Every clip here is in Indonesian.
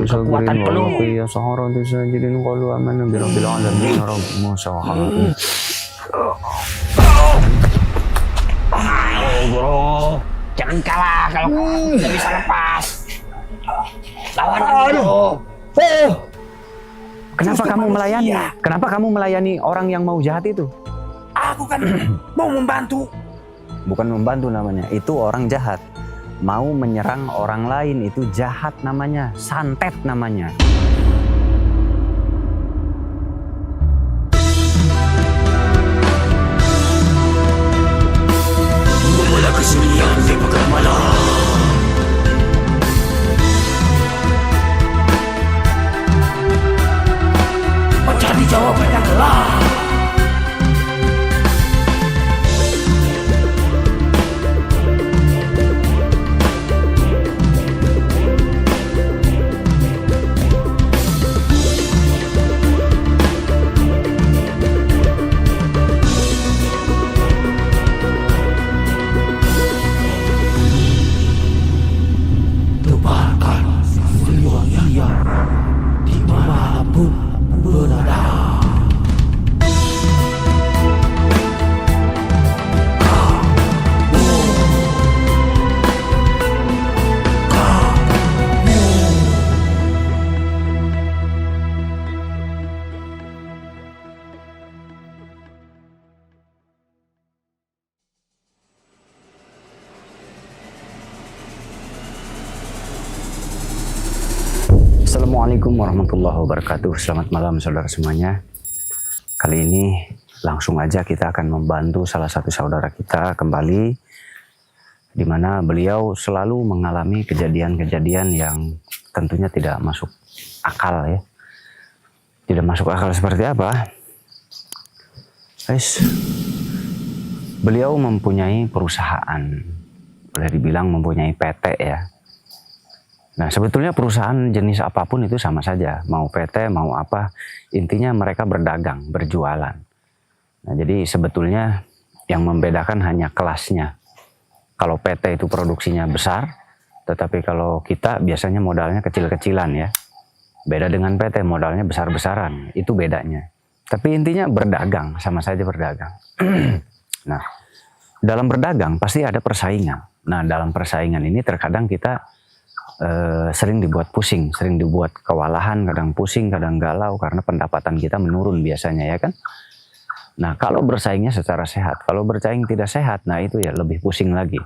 dengan kekuatan penuh. Ya sahara bisa jadi qalu amanna birabbil alamin rabbil sahara. Bro, jangan kalah. Kalau kalah tidak bisa lepas. Lawan bro. Kenapa kamu melayani? Kenapa kamu melayani orang yang mau jahat itu? Aku kan mau membantu. Bukan membantu namanya, itu orang jahat. Mau menyerang orang lain itu jahat namanya, santet namanya. Memulai kesunyian di pekan malam. Mencari jawaban yang gelap. Assalamualaikum warahmatullahi wabarakatuh. Selamat malam saudara semuanya. Kali ini langsung aja kita akan membantu salah satu saudara kita kembali, di mana beliau selalu mengalami kejadian-kejadian yang tentunya tidak masuk akal ya. Tidak masuk akal seperti apa? Guys, beliau mempunyai perusahaan, boleh dibilang mempunyai PT ya. Nah, sebetulnya perusahaan jenis apapun itu sama saja, mau PT, mau apa, intinya mereka berdagang, berjualan. Nah, jadi sebetulnya yang membedakan hanya kelasnya. Kalau PT itu produksinya besar, tetapi kalau kita biasanya modalnya kecil-kecilan ya. Beda dengan PT, modalnya besar-besaran, itu bedanya. Tapi intinya berdagang, sama saja berdagang. Nah, dalam berdagang pasti ada persaingan. Nah, dalam persaingan ini terkadang kita sering dibuat pusing, sering dibuat kewalahan, kadang pusing, kadang galau karena pendapatan kita menurun biasanya ya kan. Nah, kalau bersaingnya secara sehat, kalau bersaing tidak sehat, nah itu ya lebih pusing lagi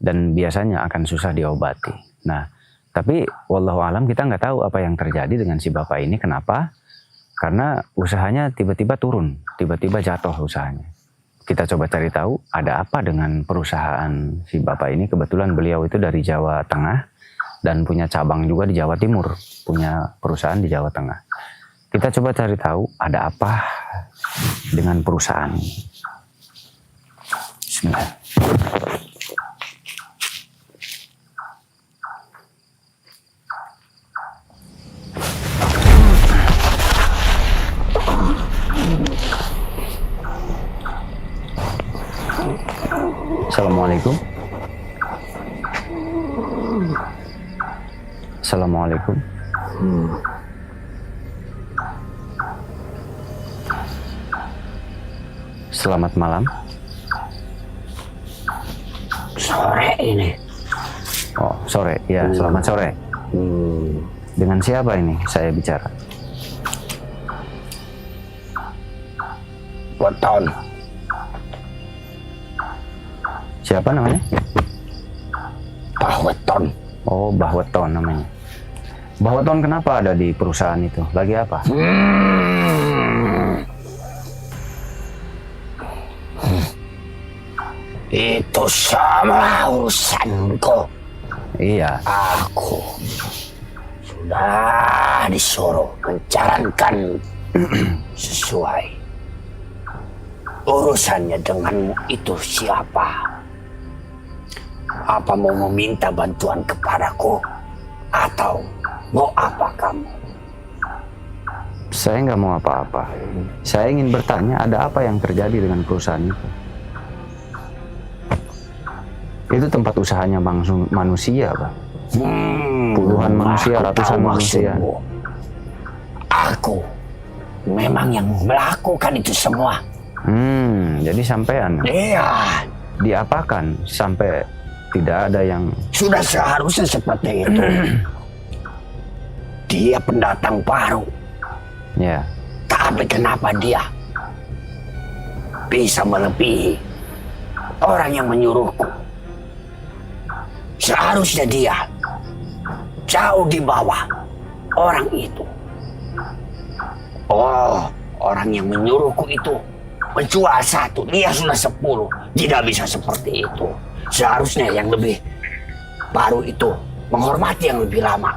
dan biasanya akan susah diobati. Nah, tapi wallahu alam kita nggak tahu apa yang terjadi dengan si bapak ini. Kenapa? Karena usahanya tiba-tiba turun, tiba-tiba jatuh usahanya. Kita coba cari tahu ada apa dengan perusahaan si bapak ini. Kebetulan beliau itu dari Jawa Tengah dan punya cabang juga di Jawa Timur, punya perusahaan di Jawa Tengah. Kita coba cari tahu ada apa dengan perusahaan ini. Bismillah. Assalamualaikum. Assalamualaikum. Selamat malam. Sore ini. Oh, sore. Ya, selamat sore. Dengan siapa ini saya bicara? Weton. Siapa namanya? Pak Weton. Oh, Mbah Weton namanya. Mbah Weton kenapa ada di perusahaan itu? Lagi apa? Itu sama urusanku. Iya. Aku sudah disuruh menjalankan sesuai urusannya. Denganmu itu siapa? Apa mau meminta bantuan kepadaku? Atau mau apa kamu? Saya nggak mau apa-apa. Saya ingin bertanya ada apa yang terjadi dengan perusahaan itu. Itu tempat usahanya manusia, Pak. Puluhan manusia, aku ratusan tahu manusia. maksudmu. Aku memang yang melakukan itu semua. Jadi sampean Iya, diapakan sampai tidak ada yang... sudah seharusnya seperti itu. Dia pendatang baru, Ya, tapi kenapa dia bisa melebihi orang yang menyuruhku? Seharusnya dia jauh di bawah orang itu. Oh, orang yang menyuruhku itu menjual 1, dia sudah 10. Tidak bisa seperti itu. Seharusnya yang lebih baru itu menghormati yang lebih lama.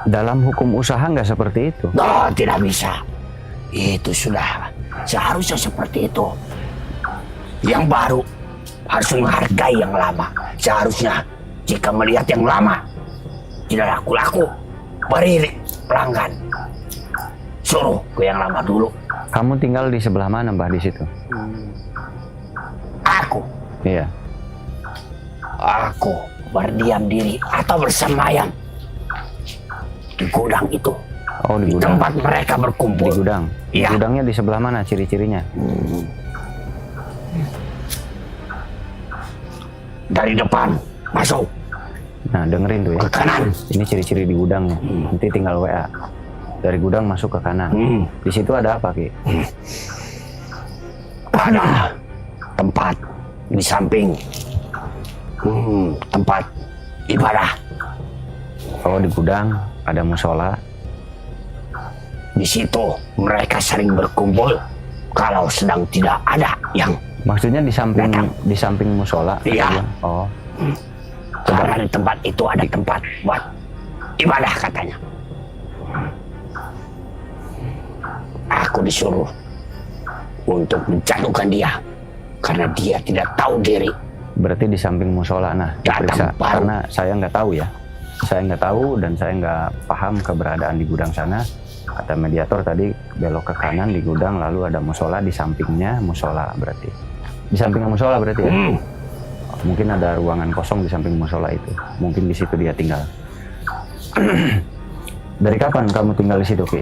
dalam hukum usaha nggak seperti itu. Oh, tidak bisa. Itu sudah seharusnya seperti itu. Yang baru harus menghargai yang lama. Seharusnya jika melihat yang lama tidak laku-laku, beri pelanggan. Suruh ke yang lama dulu. Kamu tinggal di sebelah mana, Mbah, di situ? Aku, Iya. aku berdiam diri atau bersemayam di gudang itu. Oh, di Di gudang. tempat mereka Di berkumpul. gudang. Iya. Gudangnya di sebelah mana ciri-cirinya? Dari depan masuk Nah, dengerin tuh ya. ke kanan. Ini ciri-ciri di gudangnya. Nanti tinggal WA. Dari gudang masuk ke kanan. Di situ ada apa, Ki? Ada tempat di samping tempat ibadah. Oh, di gudang ada musola. Di situ mereka sering berkumpul kalau sedang tidak ada yang Maksudnya di samping Datang. di samping musola. Iya. Oh, karena di tempat itu ada tempat buat ibadah katanya. Aku disuruh untuk menjatuhkan dia karena dia tidak tahu diri. berarti di samping musola. Nah, Datang diperiksa baru. karena saya nggak tahu ya. Saya nggak tahu dan saya nggak paham keberadaan di gudang sana. Kata mediator tadi belok ke kanan di gudang, lalu ada musola di sampingnya musola berarti. Di sampingnya musola berarti ya. Mungkin ada ruangan kosong di samping musola itu. Mungkin di situ dia tinggal. Dari kapan kamu tinggal di situ, Ki?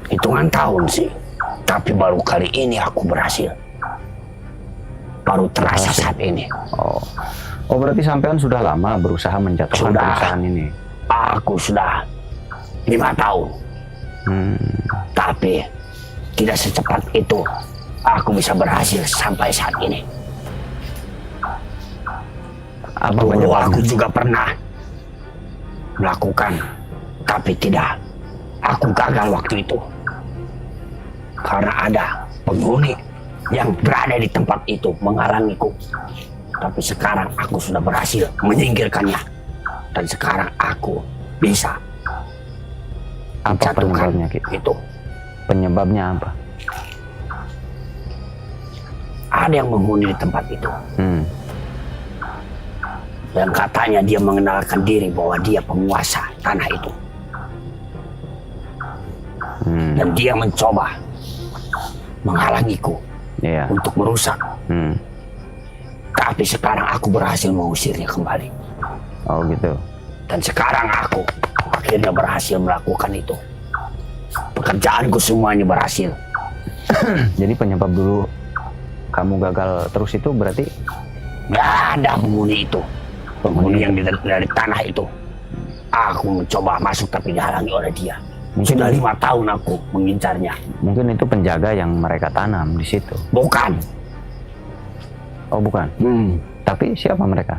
Hitungan tahun sih, tapi baru kali ini aku berhasil. Baru terasa saat ini. Oh, berarti sampean sudah lama berusaha menjatuhkan Sudah. perusahaan ini. Aku sudah 5 tahun, tapi tidak secepat itu aku bisa berhasil sampai saat ini. Apa Dulu penyebabnya? aku juga pernah melakukan, tapi tidak. Aku gagal waktu itu karena ada penghuni yang berada di tempat itu menghalangiku. Tapi sekarang aku sudah berhasil menyingkirkannya, dan sekarang aku bisa Apa menjatuhkan penyebabnya, Ki? itu. Penyebabnya apa? Ada yang menghuni di tempat itu, dan katanya dia mengenalkan diri bahwa dia penguasa tanah itu. Dan dia mencoba menghalangiku Iya. untuk merusak. Hmm. Tapi sekarang aku berhasil mengusirnya kembali. Oh gitu. Dan sekarang aku akhirnya berhasil melakukan itu. Pekerjaanku semuanya berhasil. Jadi penyebab dulu kamu gagal terus itu berarti Gak ada penghuni itu. Penghuni yang dari tanah itu. Aku mencoba masuk tapi dihalangi oleh dia. Mungkin- Sudah 5 tahun aku mengincarnya. mungkin itu penjaga yang mereka tanam di situ. Bukan. Oh bukan. Tapi siapa mereka?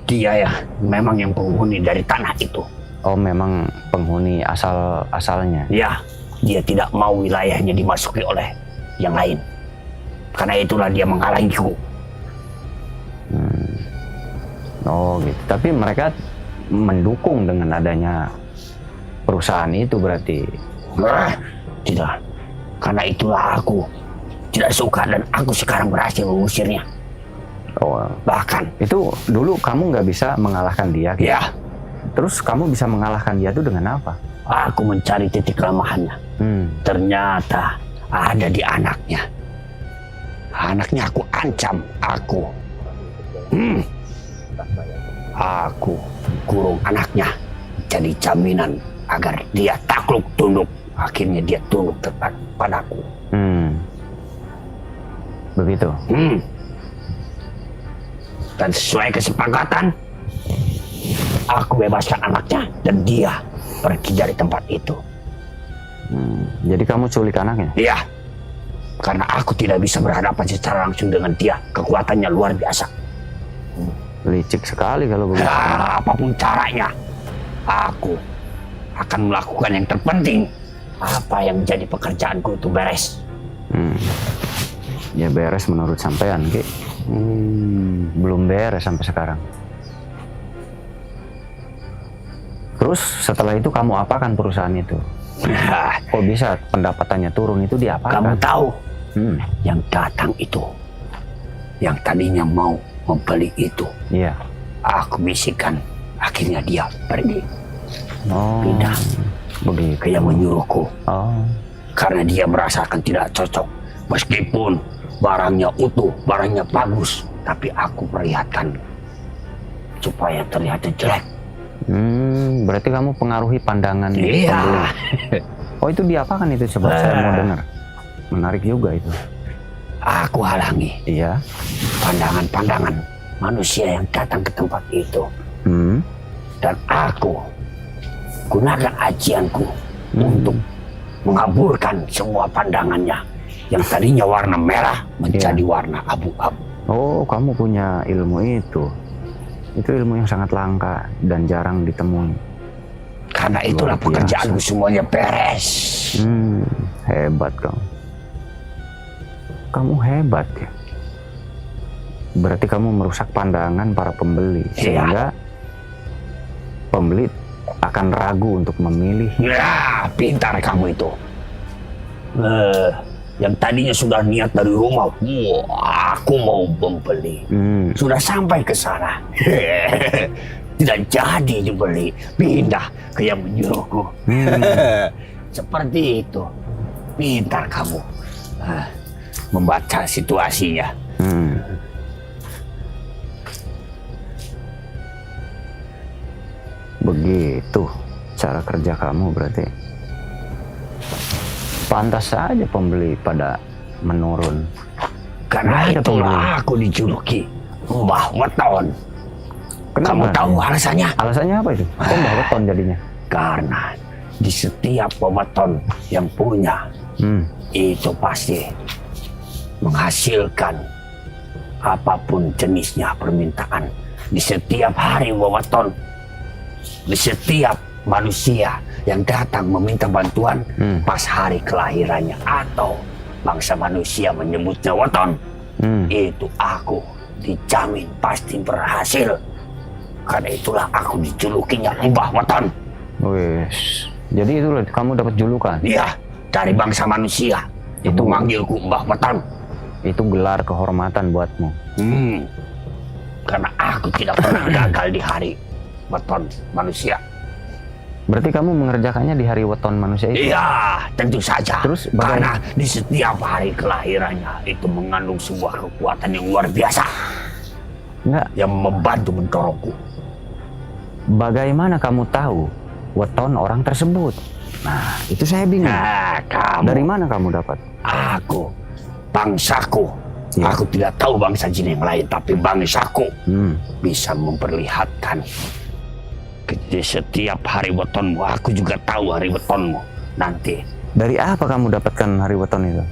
Dia ya memang yang penghuni dari tanah itu. Oh memang penghuni asalnya. Ya, dia tidak mau wilayahnya dimasuki oleh yang lain. Karena itulah dia menghalangiku. Oh gitu. Tapi mereka mendukung dengan adanya perusahaan itu berarti. Tidak. Karena itulah aku tidak suka dan aku sekarang berhasil mengusirnya. Oh, Bahkan, itu dulu kamu nggak bisa mengalahkan dia. Ki? ya, Terus kamu bisa mengalahkan dia itu dengan apa? aku mencari titik kelemahannya. Ternyata ada di anaknya. Anaknya aku ancam, aku Aku kurung anaknya jadi jaminan agar dia takluk tunduk. Akhirnya dia tunduk tepat padaku. Begitu. Dan sesuai kesepakatan, aku bebaskan anaknya dan dia pergi dari tempat itu. Jadi kamu culik anaknya? Iya, karena aku tidak bisa berhadapan secara langsung dengan dia. Kekuatannya luar biasa. Licik sekali kalau begitu. Apapun caranya, aku akan melakukan yang terpenting. Apa yang jadi pekerjaanku itu beres. Ya beres menurut sampean, Ki. Belum beres sampai sekarang. Terus setelah itu kamu apakan perusahaan itu? Kok bisa pendapatannya turun, itu diapakan? Kamu tahu, yang datang itu, yang tadinya mau membeli itu, iya. Aku bisikan, akhirnya dia pergi. Pindah. Begitu. Kayak menyuruhku. Karena dia merasakan tidak cocok. Meskipun barangnya utuh, barangnya bagus, tapi aku perlihatkan supaya terlihatnya jelek. Berarti kamu pengaruhi pandangan Iya. pembeli. Oh, itu diapakan itu? Coba saya mau dengar. Menarik juga itu. Aku halangi. Iya. Pandangan-pandangan manusia yang datang ke tempat itu. Dan aku gunakan ajianku untuk mengaburkan semua pandangannya. Yang tadinya warna merah menjadi warna abu-abu. Oh, kamu punya ilmu itu. Itu ilmu yang sangat langka dan jarang ditemui. Karena itulah pekerjaanku semuanya beres. Hebat kamu. Kamu hebat ya. Berarti kamu merusak pandangan para pembeli. Sehingga pembeli akan ragu untuk memilih. Ya, pintar kamu itu. Yang tadinya sudah niat dari rumah, aku mau membeli. Sudah sampai ke sana. Tidak jadi dibeli, pindah ke yang menyuruhku. Seperti itu. Pintar kamu membaca situasinya. Begitu cara kerja kamu berarti. Pantas saja pembeli pada menurun. Karena itulah aku dijuluki Mbah Weton. Kamu tahu alasannya? Alasannya apa itu? Kok Mbah Weton jadinya? Karena di setiap weton yang punya itu pasti menghasilkan apapun jenisnya permintaan. Di setiap hari weton, di setiap manusia yang datang meminta bantuan pas hari kelahirannya atau bangsa manusia menyebutnya weton, itu aku dijamin pasti berhasil. Karena itulah aku dijulukinya Mbah Weton. Wes, jadi itulah kamu dapat julukan? Iya, dari bangsa manusia. Itu manggilku Mbah Weton. Itu gelar kehormatan buatmu. Karena aku tidak pernah gagal di hari weton manusia. Berarti kamu mengerjakannya di hari weton manusia itu? Iya, tentu saja. Terus karena di setiap hari kelahirannya itu mengandung sebuah kekuatan yang luar biasa. Enggak. Yang membantu mendorongku. Bagaimana kamu tahu weton orang tersebut? Nah, itu saya bingung. Dari mana kamu dapat? Aku, bangsaku. Ya. Aku tidak tahu bangsa jin yang lain, tapi bangsaku bisa memperlihatkan. Di setiap hari wetonmu, aku juga tahu hari wetonmu nanti. Dari apa kamu dapatkan hari weton itu?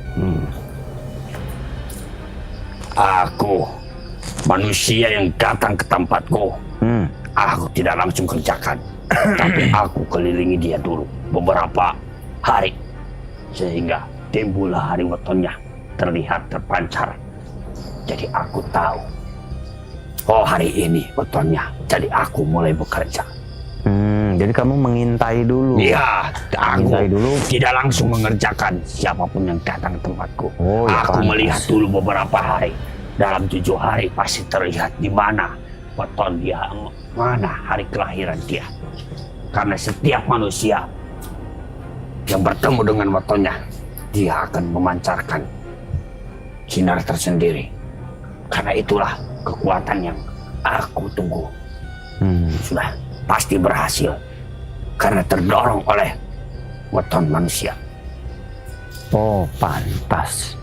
Aku, manusia yang datang ke tempatku, aku tidak langsung kerjakan. Tapi aku kelilingi dia dulu beberapa hari. Sehingga timbullah hari wetonnya terlihat terpancar. Jadi aku tahu, oh hari ini wetonnya. Jadi aku mulai bekerja. Jadi kamu mengintai dulu? Iya, aku dulu. Tidak langsung mengerjakan siapapun yang datang ke tempatku. Ya aku melihat dulu beberapa hari. Dalam 7 hari pasti terlihat di mana weton dia, mana hari kelahiran dia. Karena setiap manusia yang bertemu dengan wetonnya, dia akan memancarkan sinar tersendiri. Karena itulah kekuatan yang aku tunggu. Sudah pasti berhasil. Karena terdorong oleh weton manusia. Oh, pantas.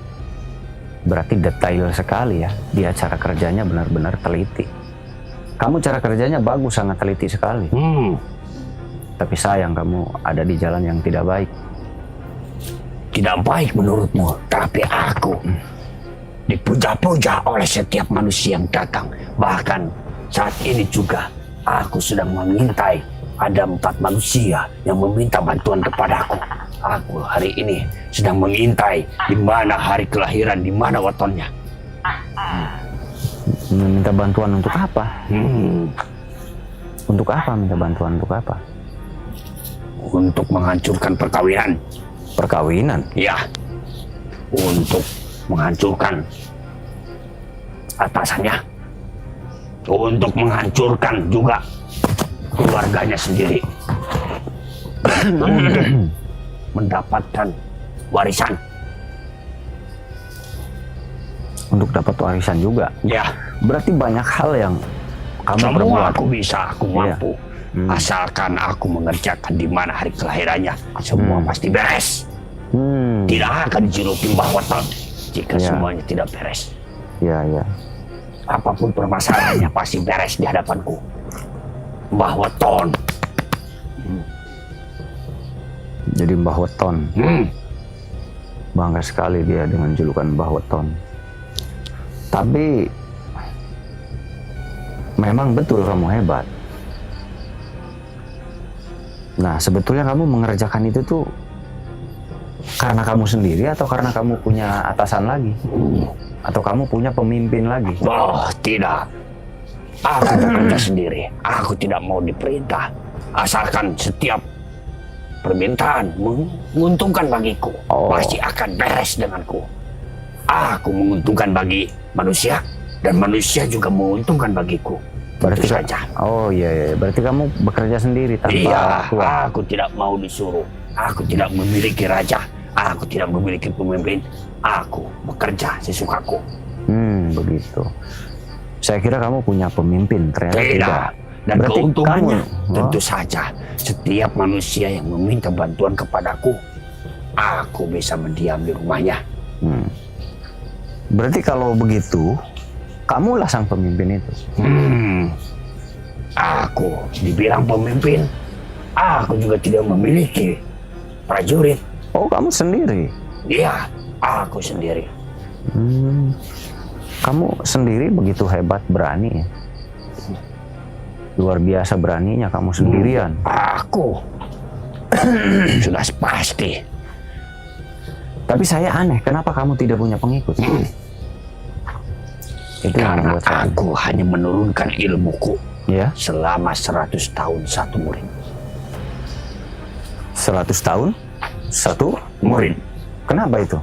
Berarti detail sekali ya. Dia cara kerjanya benar-benar teliti. Kamu cara kerjanya bagus, sangat teliti sekali. Tapi sayang kamu ada di jalan yang tidak baik. Tidak baik menurutmu, tapi aku dipuja-puja oleh setiap manusia yang datang. Bahkan saat ini juga aku sedang mengintai. Ada 4 manusia yang meminta bantuan kepadaku. Aku hari ini sedang mengintai di mana hari kelahiran, di mana wetonnya. Minta bantuan untuk apa? Untuk apa minta bantuan untuk apa? Untuk menghancurkan perkawinan. Perkawinan? Ya, untuk menghancurkan atasannya. Untuk menghancurkan juga keluarganya sendiri. Untuk mendapatkan warisan. Untuk dapat warisan juga? Ya. Berarti banyak hal yang kamu semua perbuat. Aku bisa, aku mampu. Asalkan aku mengerjakan di mana hari kelahirannya, semua pasti beres. Tidak akan dijuruti Mbah Weton jika semuanya tidak beres. Iya. Apapun permasalahannya pasti beres di hadapanku. Mbah Weton. Jadi Mbah Weton. Bangga sekali dia dengan julukan Mbah Weton. Tapi memang betul kamu hebat. Nah, sebetulnya kamu mengerjakan itu tuh karena kamu sendiri atau karena kamu punya atasan lagi? Atau kamu punya pemimpin lagi? Oh, tidak. Aku bekerja sendiri. Aku tidak mau diperintah. Asalkan setiap permintaan menguntungkan bagiku, pasti akan beres denganku. Aku menguntungkan bagi manusia, dan manusia juga menguntungkan bagiku. Berarti saja. Oh iya, berarti kamu bekerja sendiri tanpa tuan. Aku tidak mau disuruh. Aku tidak memiliki raja. Aku tidak memiliki pemimpin. Aku bekerja sesukaku. Begitu. Saya kira kamu punya pemimpin, ternyata tidak. Dan berarti keuntungannya kamu, tentu saja setiap manusia yang meminta bantuan kepadaku, aku bisa mendiam di rumahnya. Berarti kalau begitu, kamulah sang pemimpin itu. Aku dibilang pemimpin, aku juga tidak memiliki prajurit. Oh, kamu sendiri? Iya, aku sendiri. Kamu sendiri begitu hebat, berani ya? Luar biasa beraninya kamu sendirian. Aku sudah pasti. Tapi saya aneh, kenapa kamu tidak punya pengikut? Itu karena aku hanya menurunkan ilmuku selama 100 tahun satu murid. 100 tahun satu murid? Kenapa itu?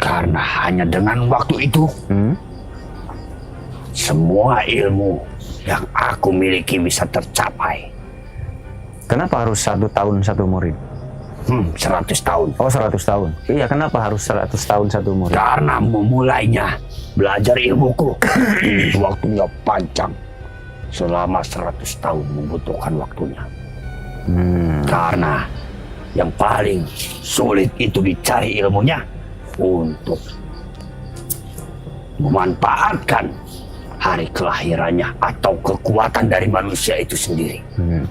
Karena hanya dengan waktu itu semua ilmu yang aku miliki bisa tercapai. Kenapa harus 1 tahun satu murid? 100 tahun. Oh, 100 tahun. Iya, kenapa harus 100 tahun satu murid? Karena memulainya belajar ilmuku waktunya panjang. Selama 100 tahun membutuhkan waktunya. Karena yang paling sulit itu dicari ilmunya untuk memanfaatkan hari kelahirannya atau kekuatan dari manusia itu sendiri.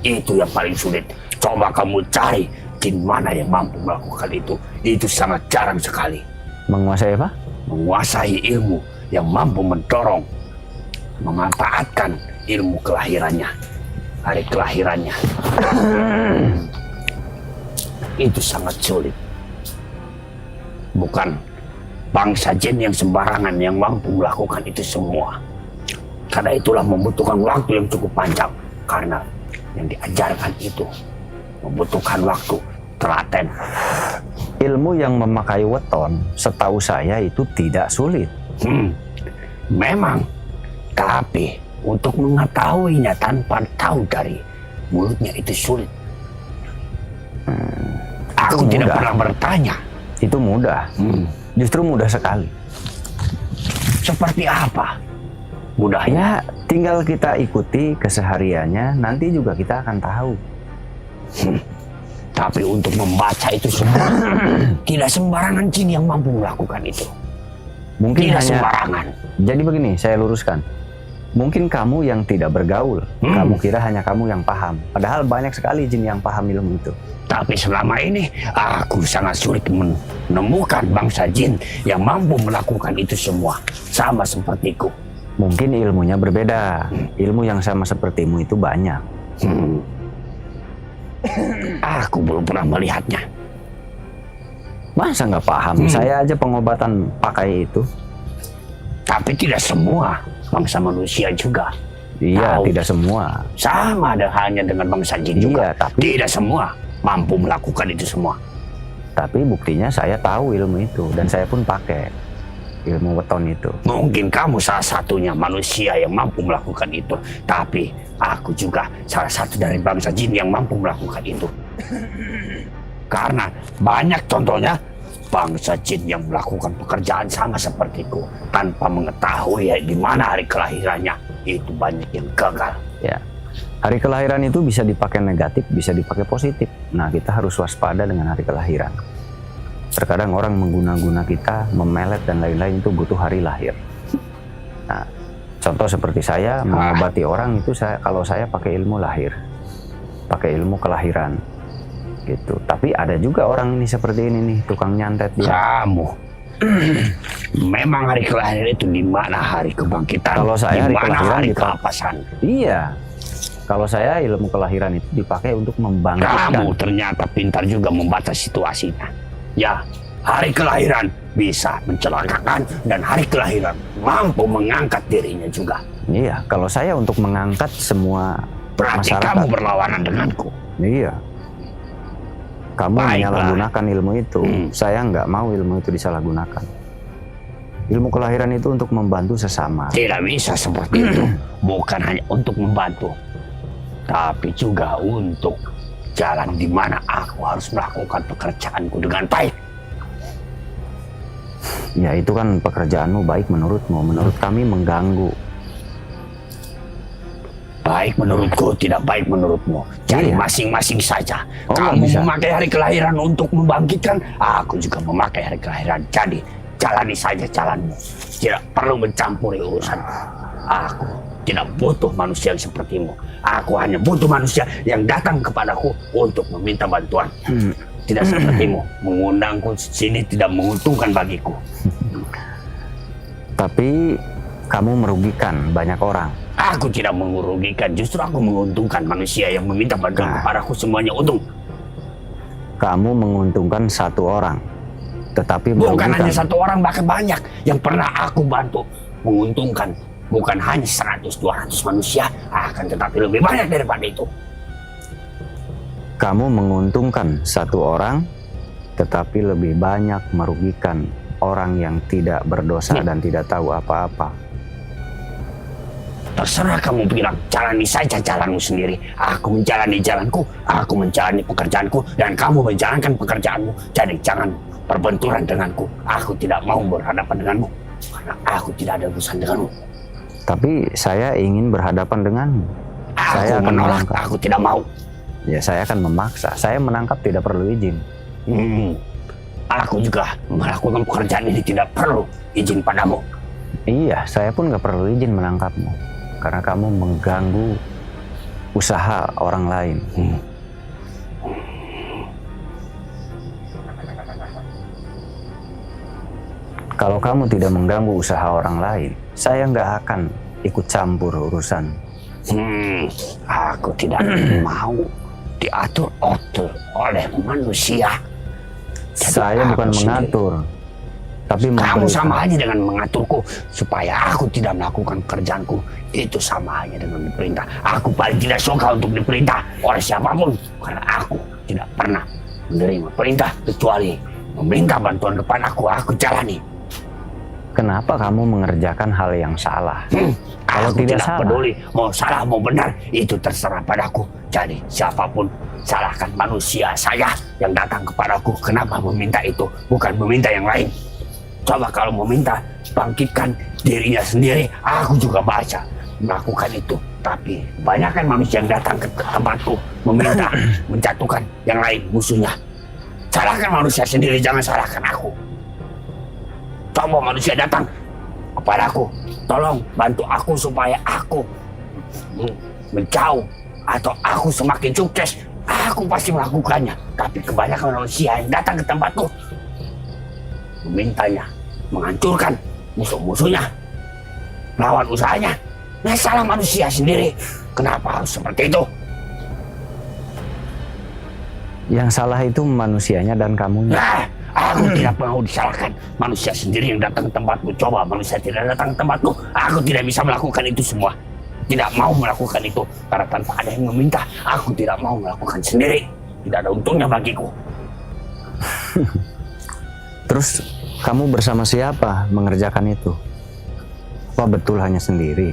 Itu yang paling sulit. Coba kamu cari jin mana yang mampu melakukan itu. Itu sangat jarang sekali. Menguasai apa? Menguasai ilmu yang mampu mendorong, memanfaatkan ilmu kelahirannya, hari kelahirannya. Itu sangat sulit. Bukan bangsa jin yang sembarangan yang mampu melakukan itu semua. Karena itulah membutuhkan waktu yang cukup panjang. Karena yang diajarkan itu membutuhkan waktu telaten. Ilmu yang memakai weton, setahu saya itu tidak sulit. Memang, tapi untuk mengetahuinya tanpa tahu dari mulutnya itu sulit. Aku tidak pernah bertanya. Itu mudah. Justru mudah sekali. seperti apa mudahnya? Ya, tinggal kita ikuti kesehariannya, nanti juga kita akan tahu. Tapi untuk membaca itu semua, tidak sembarangan jin yang mampu melakukan itu. Mungkin Tidak hanya sembarangan. Jadi begini, saya luruskan. Mungkin kamu yang tidak bergaul, kamu kira hanya kamu yang paham. Padahal banyak sekali jin yang paham ilmu itu. Tapi selama ini aku sangat sulit menemukan bangsa jin yang mampu melakukan itu semua. Sama sepertiku. Mungkin ilmunya berbeda. Ilmu yang sama sepertimu itu banyak. Aku belum pernah melihatnya. Masa nggak paham? Saya aja pengobatan pakai itu. Tapi tidak semua bangsa manusia juga. Iya, Tahu. tidak semua. Sama ada hanya dengan bangsa jin juga. Iya, tapi Tidak semua mampu melakukan itu semua. Tapi buktinya saya tahu ilmu itu dan saya pun pakai ilmu weton itu. Mungkin kamu salah satunya manusia yang mampu melakukan itu. Tapi aku juga salah satu dari bangsa jin yang mampu melakukan itu. Karena banyak contohnya bangsa jin yang melakukan pekerjaan sama sepertiku tanpa mengetahui di mana hari kelahirannya. Itu banyak yang gagal. Ya. Hari kelahiran itu bisa dipakai negatif, bisa dipakai positif. Nah, kita harus waspada dengan hari kelahiran. Terkadang orang mengguna-guna kita, memelet dan lain-lain itu butuh hari lahir. Nah, contoh seperti saya mengobati orang itu kalau saya pakai ilmu lahir, pakai ilmu kelahiran, gitu. Tapi ada juga orang ini seperti ini nih, tukang nyantet dia. Kamu memang hari kelahiran itu di mana hari kebangkitan? Kalau saya di hari mana kelahiran hari dipakai. keapasan? Iya. Kalau saya ilmu kelahiran itu dipakai untuk membangkitkan. Kamu ternyata pintar juga membaca situasinya. Ya, hari kelahiran bisa mencelakakan dan hari kelahiran mampu mengangkat dirinya juga. Iya, kalau saya untuk mengangkat semua Berarti masyarakat. kamu berlawanan denganku. Iya. Kamu Baiklah. menyalahgunakan ilmu itu. Saya nggak mau ilmu itu disalahgunakan. Ilmu kelahiran itu untuk membantu sesama. Tidak bisa seperti itu. Bukan hanya untuk membantu, tapi juga untuk jalan di mana aku harus melakukan pekerjaanku dengan baik. Ya itu kan pekerjaanmu baik menurutmu. Menurut kami mengganggu. Baik menurutku, tidak baik menurutmu. Jadi Iya. masing-masing saja. Oh, nggak Kamu bisa. memakai hari kelahiran untuk membangkitkan, aku juga memakai hari kelahiran. Jadi jalani saja jalanmu. Tidak perlu mencampuri urusan. Aku tidak butuh manusia yang sepertimu. Aku hanya butuh manusia yang datang kepadaku untuk meminta bantuan. Tidak sepertimu, mengundangku sini tidak menguntungkan bagiku. Tapi kamu merugikan banyak orang. Aku tidak merugikan, justru aku menguntungkan manusia yang meminta bantuan kepadaku semuanya untung. Kamu menguntungkan satu orang. Tetapi Bukan merugikan. hanya satu orang, bahkan banyak yang pernah aku bantu menguntungkan. Bukan hanya 100-200 manusia, akan tetapi lebih banyak daripada itu. Kamu menguntungkan satu orang, tetapi lebih banyak merugikan orang yang tidak berdosa dan tidak tahu apa-apa. Terserah kamu bilang, jalani saja jalanmu sendiri. Aku menjalani jalanku, aku menjalani pekerjaanku, dan kamu menjalankan pekerjaanmu. Jadi jangan berbenturan denganku. Aku tidak mau berhadapan denganmu, karena aku tidak ada urusan denganmu. Tapi saya ingin berhadapan denganmu. Saya Aku akan menolak, menangkap. aku tidak mau. Ya, saya akan memaksa. Saya menangkap tidak perlu izin. Aku juga melakukan pekerjaan ini tidak perlu izin padamu. Iya, saya pun nggak perlu izin menangkapmu. Karena kamu mengganggu usaha orang lain. Kalau kamu tidak mengganggu usaha orang lain, saya nggak akan ikut campur urusan. Aku tidak mau diatur-atur oleh manusia. Jadi Saya aku bukan sendiri. mengatur, tapi Kamu memberikan. sama aja dengan mengaturku supaya aku tidak melakukan pekerjaanku. Itu sama aja dengan diperintah. Aku paling tidak suka untuk diperintah oleh siapapun, karena aku tidak pernah menerima perintah kecuali meminta bantuan kepadaku. Aku jalani. Kenapa kamu mengerjakan hal yang salah? Kalau Aku tidak tidak salah, peduli mau salah mau benar, itu terserah padaku. Jadi siapapun, salahkan manusia saya yang datang kepadaku. Kenapa meminta itu, bukan meminta yang lain. Coba kalau meminta bangkitkan dirinya sendiri. Aku juga baca melakukan itu. Tapi kebanyakan manusia yang datang ke tempatku meminta menjatuhkan yang lain musuhnya. Salahkan manusia sendiri, jangan salahkan aku. Coba manusia datang kepadaku, tolong bantu aku supaya aku menjauh atau aku semakin sukses. Aku pasti melakukannya. Tapi kebanyakan manusia yang datang ke tempatku memintanya menghancurkan musuh-musuhnya, melawan usahanya. Nah, salah manusia sendiri. Kenapa harus seperti itu? Yang salah itu manusianya dan kamunya. Nah, aku tidak mau disalahkan. Manusia sendiri yang datang ke tempatku. Coba manusia tidak datang ke tempatku, aku tidak bisa melakukan itu semua. Tidak mau melakukan itu karena tanpa ada yang meminta. Aku tidak mau melakukan sendiri. Tidak ada untungnya bagiku. Terus kamu bersama siapa mengerjakan itu? Apa betul hanya sendiri?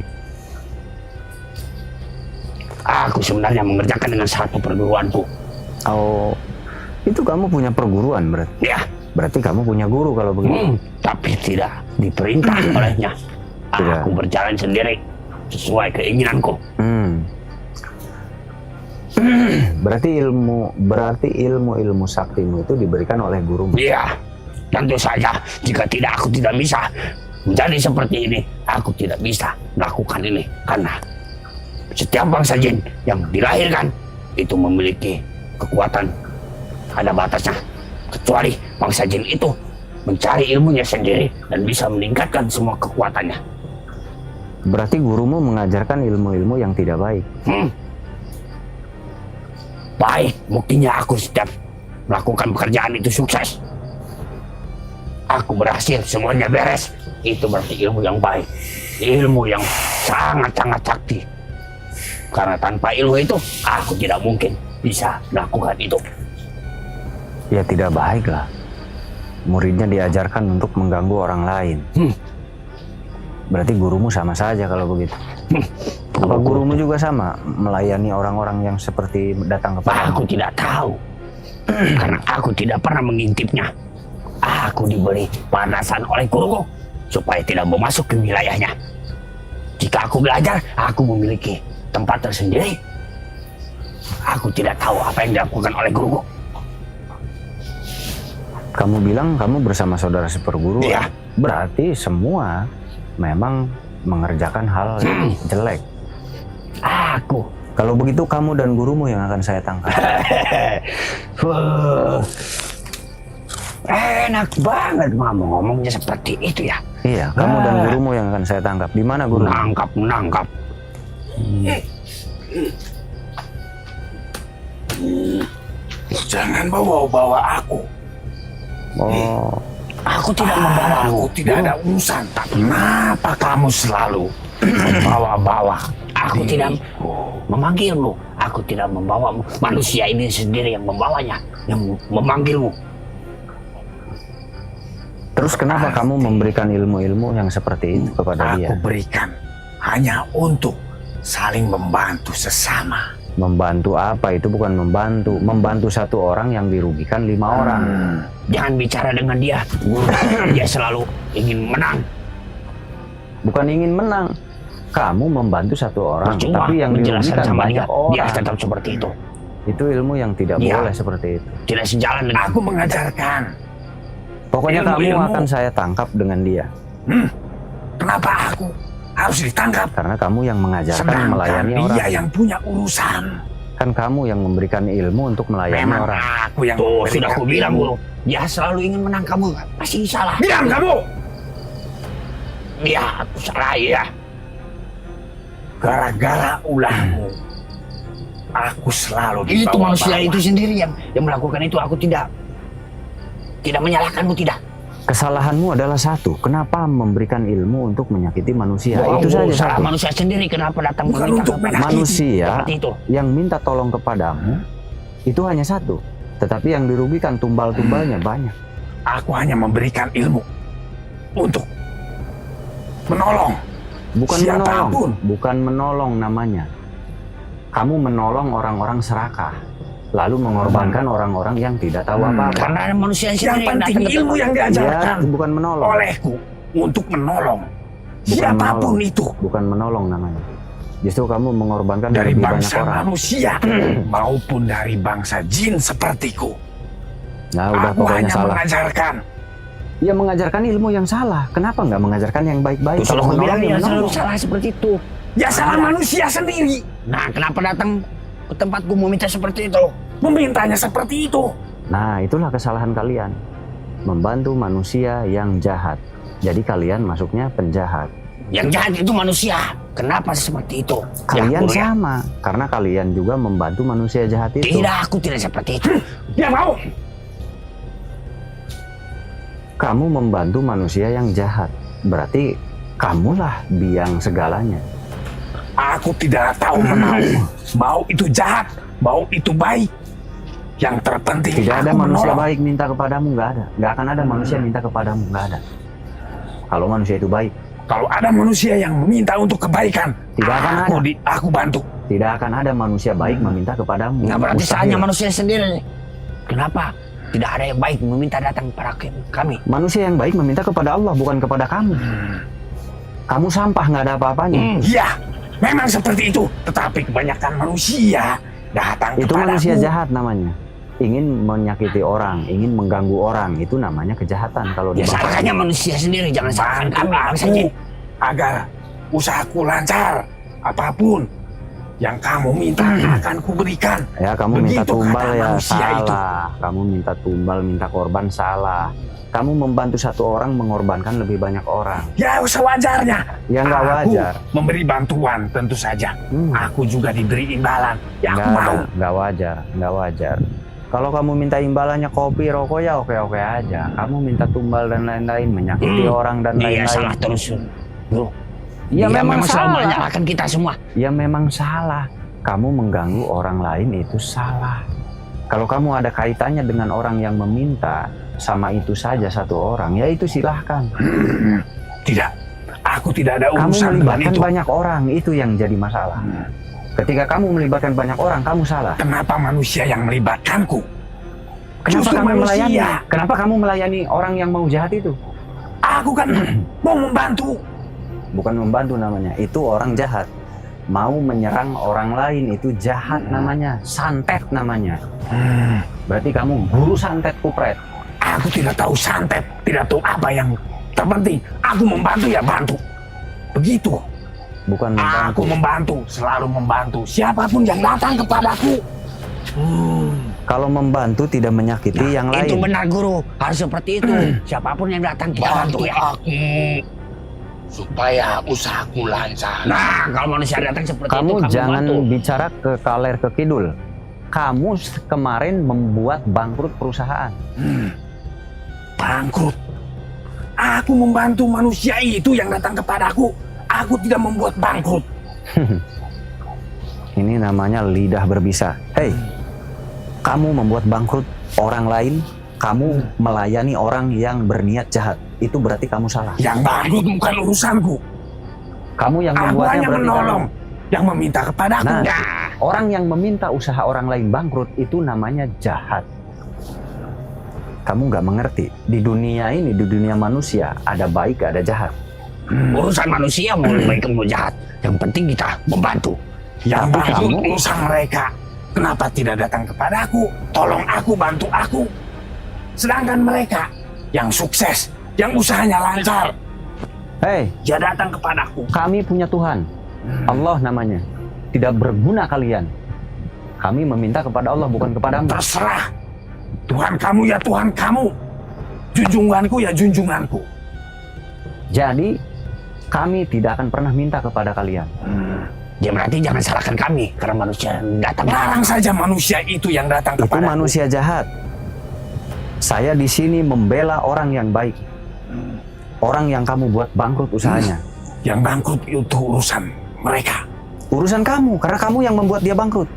Aku sebenarnya mengerjakan dengan satu perguruanku. Oh, itu kamu punya perguruan berarti? Ya. Berarti kamu punya guru kalau begitu? Tapi tidak diperintah olehnya. Tidak. Aku berjalan sendiri sesuai keinginanku. Berarti ilmu saktimu itu diberikan oleh gurumu? Iya. Tentu saja jika tidak aku tidak bisa menjadi seperti ini. Aku tidak bisa melakukan ini karena setiap bangsa jin yang dilahirkan itu memiliki kekuatan, ada batasnya. Kecuali bangsa jin itu mencari ilmunya sendiri dan bisa meningkatkan semua kekuatannya. Berarti gurumu mengajarkan ilmu-ilmu yang tidak baik? Baik, buktinya aku setiap melakukan pekerjaan itu sukses. Aku berhasil, semuanya beres. Itu berarti ilmu yang baik. Ilmu yang sangat-sangat sakti. Karena tanpa ilmu itu, aku tidak mungkin bisa melakukan itu. Ya tidak baik lah. Muridnya diajarkan untuk mengganggu orang lain. Berarti gurumu sama saja kalau begitu. Apa gurumu juga sama melayani orang-orang yang seperti datang kepada? Aku tidak tahu. Karena aku tidak pernah mengintipnya. Aku diberi batasan oleh guruku supaya tidak mau masuk ke wilayahnya. Jika aku belajar, aku memiliki tempat tersendiri. Aku tidak tahu apa yang dilakukan oleh guruku. Kamu bilang kamu bersama saudara seperguru. Iya. Berarti semua memang mengerjakan hal yang jelek. Aku. Kalau begitu kamu dan gurumu yang akan saya tangkap. Enak banget ngomongnya seperti itu ya. Iya, kamu dan gurumu yang akan saya tangkap. Di mana guru? Menangkap. Jangan bawa-bawa aku. Oh, Aku tidak membawamu. Aku tidak ada urusan. Tapi kenapa kamu selalu membawa-bawa? Aku tidak memanggilmu. Aku tidak membawamu. Manusia ini sendiri yang membawanya, yang memanggilmu. terus kenapa kamu memberikan ilmu-ilmu yang seperti itu kepada dia? Aku berikan hanya untuk saling membantu sesama. Membantu apa? Itu bukan membantu. Membantu satu orang yang dirugikan 5 orang. Jangan bicara dengan dia. Dia selalu ingin menang. Bukan ingin menang. Kamu membantu satu orang, Percuma tapi yang menjelaskan dirugikan sama banyak dia. orang. Dia tetap seperti itu. Itu ilmu yang tidak Iya. boleh seperti itu. Tidak sejalan dengan Aku mengajarkan. Pokoknya kamu Ilmu-ilmu. akan saya tangkap dengan dia. Kenapa aku harus ditangkap? Karena kamu yang mengajarkan Sedangkan melayani dia orang. yang punya urusan. Kan kamu yang memberikan ilmu untuk melayani Memang orang. aku yang Tuh, memberikan sudah aku bilang ilmu. dulu. Dia selalu ingin menang, kamu masih salah. Diam kamu! Iya, aku salah ya. Gara-gara ulahmu, aku selalu Itu dibawa-bawa. manusia itu sendiri yang melakukan itu. Aku tidak menyalahkanmu, tidak. Kesalahanmu adalah satu. Kenapa memberikan ilmu untuk menyakiti manusia? Itu saja salah satu. manusia sendiri. Kenapa datang Bukan meminta untuk kepada Manusia seperti itu. yang minta tolong kepadamu itu hanya satu. Tetapi yang dirugikan tumbal-tumbalnya banyak. Aku hanya memberikan ilmu untuk menolong. Bukan Siapapun. menolong. Bukan menolong namanya. Kamu menolong orang-orang serakah. Lalu mengorbankan orang-orang yang tidak tahu apa-apa. Karena ada manusia Yang sendiri penting datang ke ilmu tempat. yang Ya, diajarkan bukan menolong. olehku untuk menolong Bukan siapapun menolong. itu. Bukan menolong namanya. Justru kamu mengorbankan Dari lebih banyak bangsa orang. manusia maupun dari bangsa jin sepertiku. Nah, udah Aku pokoknya hanya salah. mengajarkan. Ya mengajarkan ilmu yang salah. Kenapa nggak mengajarkan yang baik-baik? Terus aku bilang ya dia selalu salah seperti itu. Ya salah manusia sendiri. Nah, kenapa datang ke tempatku meminta seperti itu? Memintanya seperti itu. Nah, itulah kesalahan kalian. Membantu manusia yang jahat. Jadi kalian masuknya penjahat. Yang jahat itu manusia. Kenapa seperti itu? Kalian Ya, guru, ya. sama, karena kalian juga membantu manusia jahat itu. Tidak, aku tidak seperti itu. Dia mau. Kamu membantu manusia yang jahat. Berarti kamulah biang segalanya. Aku tidak tahu menau. Mau itu jahat, mau itu baik. Yang terpenting Tidak ada aku manusia menolong. baik minta kepadamu, nggak ada. Nggak akan ada manusia minta kepadamu, nggak ada. Kalau manusia itu baik, Kalau ada manusia yang meminta untuk kebaikan, Tidak akan ada. aku bantu. tidak akan ada manusia baik meminta kepadamu. Nah, berarti Mustahil. hanya manusia sendiri. Kenapa? Tidak ada yang baik meminta datang kepada kami. Manusia yang baik meminta kepada Allah, bukan kepada kamu. Kamu sampah, nggak ada apa-apanya. Iya, memang seperti itu. Tetapi kebanyakan manusia datang Itu kepadaku. manusia jahat namanya. Ingin menyakiti orang, ingin mengganggu orang, itu namanya kejahatan. Kalau di Ya bangsa salahnya manusia sendiri, jangan salahkan Bantu kami. Bangsa aku jin. agar usahaku lancar. Apapun yang kamu minta akan kuberikan. ya kamu minta Begitu tumbal kata ya manusia itu. salah. Kamu minta tumbal, minta korban salah. Kamu membantu satu orang mengorbankan lebih banyak orang. Ya sewajarnya. Ya nggak Aku wajar. memberi bantuan tentu saja. Aku juga diberi imbalan. Ya aku mau. Nggak wajar, nggak wajar. Kalau kamu minta imbalannya kopi, rokok ya oke-oke aja. Kamu minta tumbal dan lain-lain, menyakiti orang dan Iya, lain-lain. salah terus. Bro. Ya Dia memang memang selalu salah. menyalahkan kita semua. Ya memang salah. Kamu mengganggu orang lain itu salah. Kalau kamu ada kaitannya dengan orang yang meminta sama itu saja satu orang, ya itu silahkan. Tidak. Aku tidak ada Kamu urusan dengan melibatkan itu. banyak orang, itu yang jadi masalah. Ketika kamu melibatkan banyak orang, kamu salah. Kenapa manusia yang melibatkanku? Kenapa Justru kamu melayani? manusia. Kenapa kamu melayani orang yang mau jahat itu? Aku kan mau membantu. Bukan membantu namanya, itu orang jahat. Mau menyerang orang lain itu jahat namanya, santet namanya. Berarti kamu guru santet kupret. Aku tidak tahu santet, tidak tahu apa yang terpenting. Aku membantu ya bantu. Begitu. Bukan membantu. Aku membantu, selalu membantu. Siapapun yang datang kepadaku. Kalau membantu tidak menyakiti yang lain. Itu benar guru, harus seperti itu. Siapapun yang datang kita bantu ya. aku supaya usahaku lancar. Nah, kalau manusia datang seperti Kamu itu, kamu jangan bantu. bicara ke kaler ke kidul. Kamu kemarin membuat bangkrut perusahaan. Bangkrut. Aku membantu manusia itu yang datang kepadaku. Aku tidak membuat bangkrut. Ini namanya lidah berbisa. Hei, kamu membuat bangkrut orang lain, kamu melayani orang yang berniat jahat. Itu berarti kamu salah. Yang bangkrut bukan urusanku. Kamu yang Aku membuatnya hanya berarti menolong. Yang meminta kepadaku. Nah, Nah, orang yang meminta usaha orang lain bangkrut itu namanya jahat. Kamu nggak mengerti. Di dunia ini, di dunia manusia, ada baik, ada jahat. Urusan manusia mau baik mau jahat. Yang penting kita membantu. yang Tapi bangkrut kamu- urusan mereka. Kenapa tidak datang kepadaku? Tolong aku, bantu aku. Sedangkan mereka yang sukses, yang usahanya lancar, Hei, dia datang kepadaku. kami punya Tuhan. Allah namanya. Tidak berguna kalian. Kami meminta kepada Allah, bukan kepadamu. Terserah. Tuhan kamu ya Tuhan kamu. Junjunganku ya junjunganku. Jadi, kami tidak akan pernah minta kepada kalian. Ya berarti jangan salahkan kami karena manusia yang datang. Larang saja manusia itu yang datang Itu kepadaku. manusia jahat. Saya di sini membela orang yang baik. Orang yang kamu buat bangkrut usahanya. Yang bangkrut itu urusan mereka. Urusan kamu, karena kamu yang membuat dia bangkrut.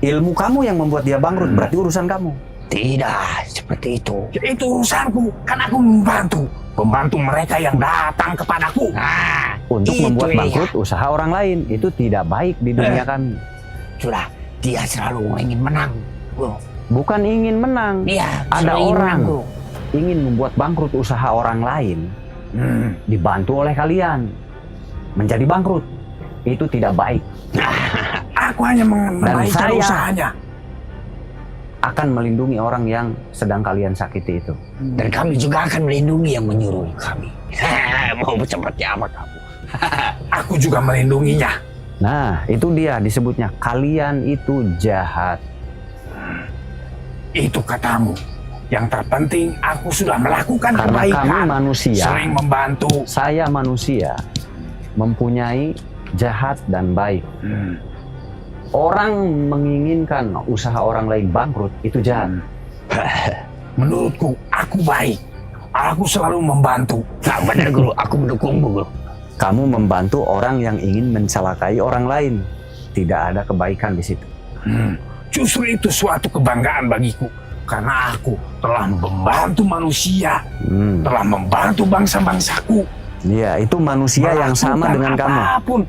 Ilmu kamu yang membuat dia bangkrut, berarti urusan kamu. Tidak seperti itu. Ya, itu urusanku. Kan aku membantu. Membantu mereka yang datang kepadaku. Nah, Untuk itu membuat iya. bangkrut usaha orang lain, itu tidak baik di dunia kami. Sudah, dia selalu ingin menang. Bro. Bukan ingin menang. Iya, Ada selalu ingin orang menang, bro. ingin membuat bangkrut usaha orang lain, dibantu oleh kalian menjadi bangkrut. Itu tidak baik. Aku hanya menaikkan saya- usahanya. Akan melindungi orang yang sedang kalian sakiti itu. Dan kami juga akan melindungi yang menyuruh kami. Mau seperti apa kamu? Aku juga melindunginya. Nah, itu dia disebutnya kalian itu jahat. Itu katamu. Yang terpenting aku sudah melakukan Karena kebaikan. kami manusia. Sering membantu. Saya manusia mempunyai jahat dan baik. Orang menginginkan usaha orang lain bangkrut itu jahat. Menurutku, aku baik. Aku selalu membantu. Nah, benar guru, aku mendukungmu guru. Kamu membantu orang yang ingin mencelakai orang lain. Tidak ada kebaikan di situ. Justru itu suatu kebanggaan bagiku. Karena aku telah membantu manusia. Telah membantu bangsa-bangsaku. Iya, itu manusia yang sama dengan kamu. Apapun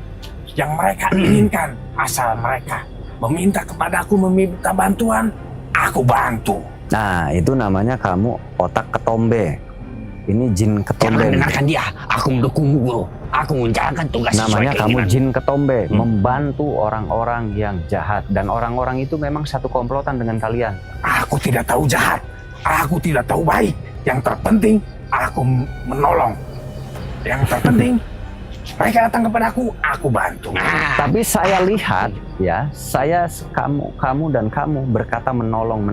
yang mereka inginkan. Asal mereka meminta kepadaku, meminta bantuan, aku bantu. Nah, itu namanya kamu otak ketombe. Ini jin ketombe. Jangan dengarkan dia. Aku mendukungmu guru. Aku menjalankan tugas sesuai Namanya kamu keinginan. jin ketombe, membantu orang-orang yang jahat. Dan orang-orang itu memang satu komplotan dengan kalian. Aku tidak tahu jahat. Aku tidak tahu baik. Yang terpenting, aku menolong. Yang terpenting, mereka datang kepadaku, aku bantu. Nah, Tapi saya lihat, ya, kamu dan kamu berkata menolong.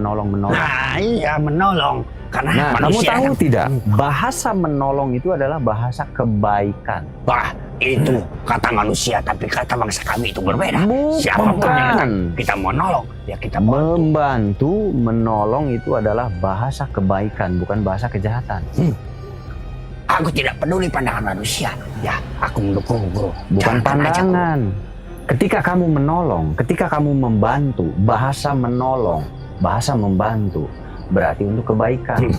iya menolong. Karena Nah, kamu manusia tahu kan- tidak? Bahasa menolong itu adalah bahasa kebaikan. Wah, itu kata manusia, tapi kata bangsa kami itu berbeda. Bukan. Siapapun yang datang, kita mau nolong, ya kita bantu. Membantu, menolong itu adalah bahasa kebaikan, bukan bahasa kejahatan. Aku tidak peduli pandangan manusia. Ya, aku mendukung guru. Bukan Jalankan aja, guru. pandangan. Ketika kamu menolong, ketika kamu membantu, bahasa menolong, bahasa membantu, berarti untuk kebaikan.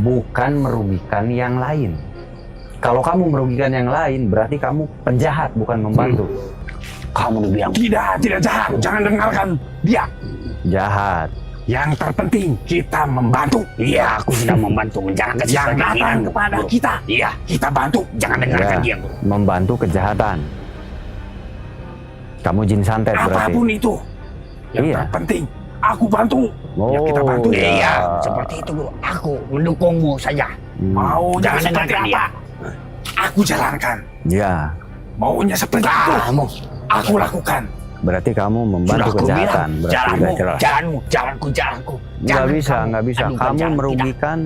Bukan merugikan yang lain. Kalau kamu merugikan yang lain, berarti kamu penjahat, bukan membantu. Kamu udah bilang Tidak jahat. Jangan dengarkan dia. Jahat. Yang terpenting, kita membantu. iya, aku sudah membantu menjalankan Yang sesuai datang keinginan, kepada guru. kita, Iya, kita bantu. jangan dengarkan Ya, dia, guru. membantu kejahatan. Kamu jin santet berarti. Apapun itu. Yang Iya. terpenting, aku bantu. Ya, kita bantu. iya. Iya, seperti itu guru. Aku mendukungmu saja. Maunya Jangan seperti dengarkan dia. apa? Aku jalankan. Ya, Maunya seperti itu. Kamu, Aku lakukan. berarti kamu membantu aku kejahatan. bilang, Berarti jalanmu, udah jelas. jalanku. Nggak Jangan bisa, kamu nggak bisa. adukan Kamu jalan, merugikan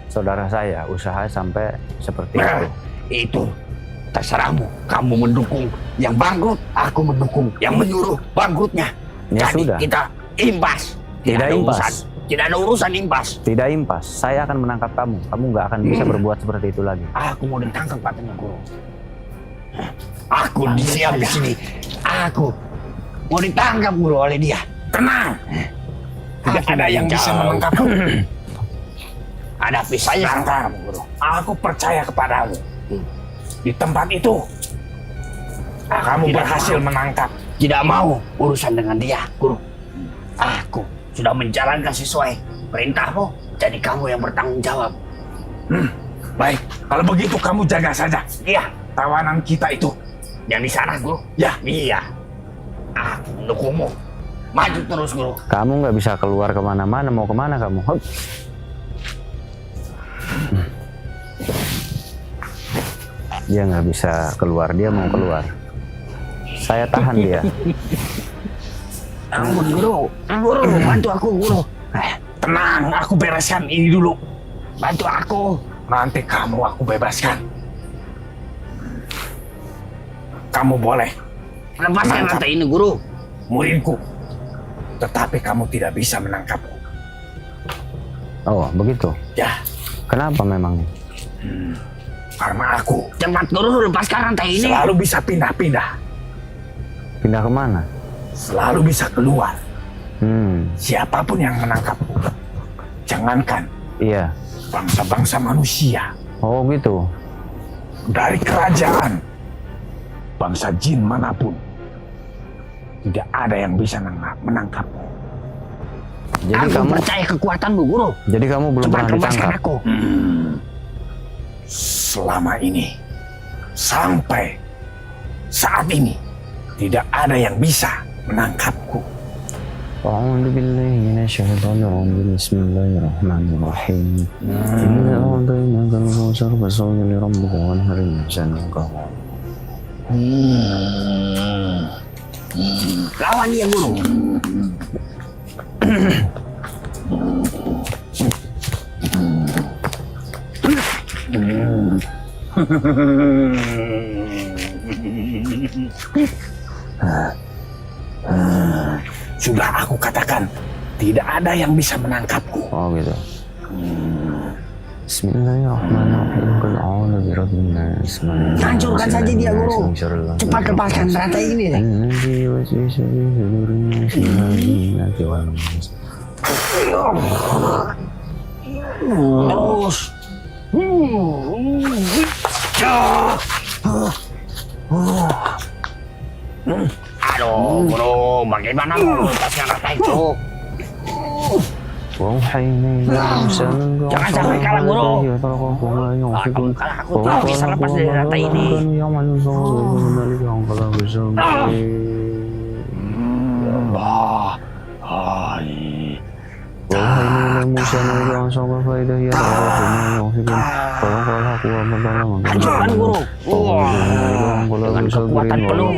saudara saya, usaha sampai seperti tidak. itu. Nah, itu terserahmu. Kamu mendukung yang bangkrut, aku mendukung yang menyuruh bangkrutnya. Ya Jadi sudah. kita imbas. Tidak ada imbas. urusan. Tidak ada urusan imbas. Tidak impas. Saya akan menangkap kamu. Kamu nggak akan bisa berbuat seperti itu lagi. Aku mau ditangkap katanya guru. Aku disiap di sini. Aku mau ditangkap guru oleh dia. Tenang. Tidak Aku ada yang mau bisa jauh. menangkapku. Hadapi saya Sedangkan sekarang, guru. aku percaya kepadamu. Di tempat itu, kamu Tidak berhasil mau. menangkap. Tidak mau urusan dengan dia, guru. Aku sudah menjalankan sesuai perintahmu. Jadi kamu yang bertanggung jawab. Baik, kalau begitu kamu jaga saja Iya, tawanan kita itu. yang di sana, guru. Ya, Iya. Aku mendukungmu. Maju terus, guru. Kamu nggak bisa keluar kemana-mana. Mau kemana kamu? Hup. Dia nggak bisa keluar. Dia mau keluar. Saya tahan dia. Ampun, guru. Guru, bantu aku, guru. tenang, aku bereskan ini dulu. Bantu aku. Nanti kamu aku bebaskan. Kamu boleh Lepaskan Mantap. rantai ini, guru. muridku, tetapi kamu tidak bisa menangkapku. Oh, begitu. Ya, Kenapa memang? karena aku Cepat, guru. Lepaskan rantai ini. selalu bisa pindah-pindah, Pindah kemana? selalu bisa keluar. Siapapun yang menangkapku, jangankan Iya. bangsa-bangsa manusia, Oh, gitu. dari kerajaan, bangsa jin manapun, tidak ada yang bisa menangkapku. Jadi Aku kamu percaya kekuatanmu, guru. belum Cepat pernah lepaskan ditangkap. aku. selama ini, sampai saat ini, tidak ada yang bisa menangkapku. أعوذ بالله من الشيطان الرجيم بسم الله الرحمن الرحيم إنا أعطيناك الكوثر فصل لربك وانحر إن شانئك هو Lawan dia, Guru. Sudah aku katakan, tidak ada yang bisa menangkapku. Oh gitu. Bismillahirrahmanirrahim. Qul a'udzu birabbin nas. Hancurkan saja dia, Guru. Cepat lepaskan rantai ini. Allazi yuwaswisu fi sudurin nas minal jinnati wan nas. Terus. Aduh, Guru, bagaimana mau lepaskan rantai itu? Jangan sampai kalah, Guru. Kamu kalah, aku tidak bisa lepas dari rantai ini. Hancurkan, Guru. Dengan kekuatan penuh.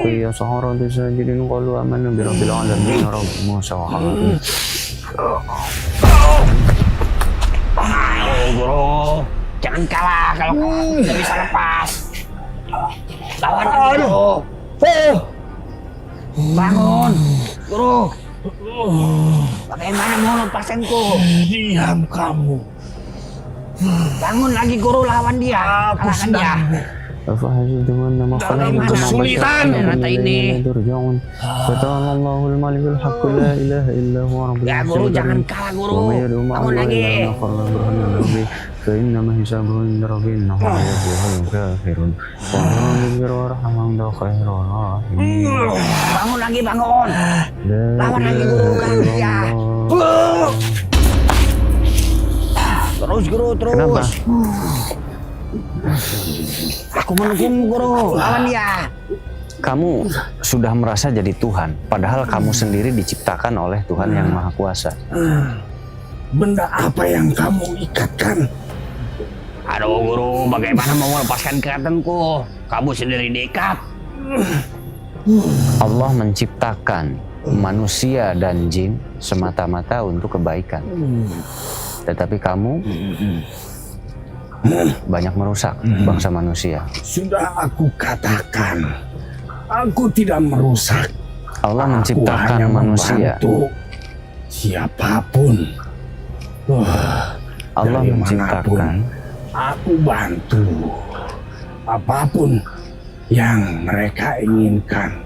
Ayo, Guru, jangan kalah kalau kamu tidak bisa lepas. Lawan, Guru. Bangun, Guru. Bagaimana mau lepaskanku? Diam kamu. Bangun lagi, Guru, lawan dia. Kalahkan dia. Dalam kesulitan rantai ini. Ya, Guru, jangan kalah, Guru. Bangun lagi. Bangun lagi, bangun. Lawan lagi, Guru, kalahkan dia. Terus, Guru, terus. Kenapa? Aku menunggumu, Guru. Lawan dia. Kamu sudah merasa jadi Tuhan, padahal kamu sendiri diciptakan oleh Tuhan yang Maha Kuasa. Benda apa yang kamu ikatkan? Aduh, Guru, bagaimana mau melepaskan ikatanku? Kamu sendiri diikat. Allah menciptakan manusia dan jin semata-mata untuk kebaikan. Tetapi kamu banyak merusak bangsa manusia. Sudah aku katakan, aku tidak merusak. Allah Aku menciptakan hanya manusia. membantu siapapun. Allah Dari menciptakan. manapun, aku bantu apapun yang mereka inginkan.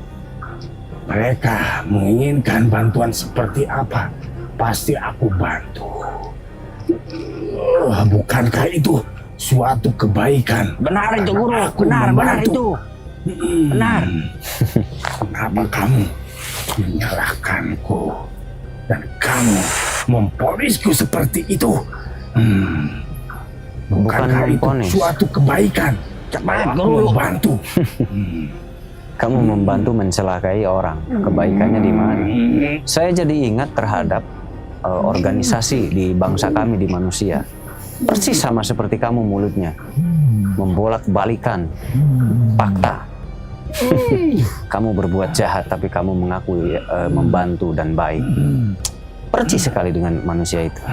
Mereka menginginkan bantuan seperti apa, pasti aku bantu. Bukankah itu suatu kebaikan? Benar itu, Karena Guru. aku Benar membantu. itu. Benar. Kenapa kamu menyalahkanku dan kamu memponisku seperti itu? Bukankah itu memponis. suatu kebaikan? Cepat, Aku Guru. membantu. Kamu membantu mencelakai orang. Kebaikannya di mana? Saya jadi ingat terhadap organisasi di bangsa kami, di manusia. Persis sama seperti kamu mulutnya. Membolak-balikan fakta. Kamu berbuat jahat tapi kamu mengaku membantu dan baik. Persis sekali dengan manusia itu.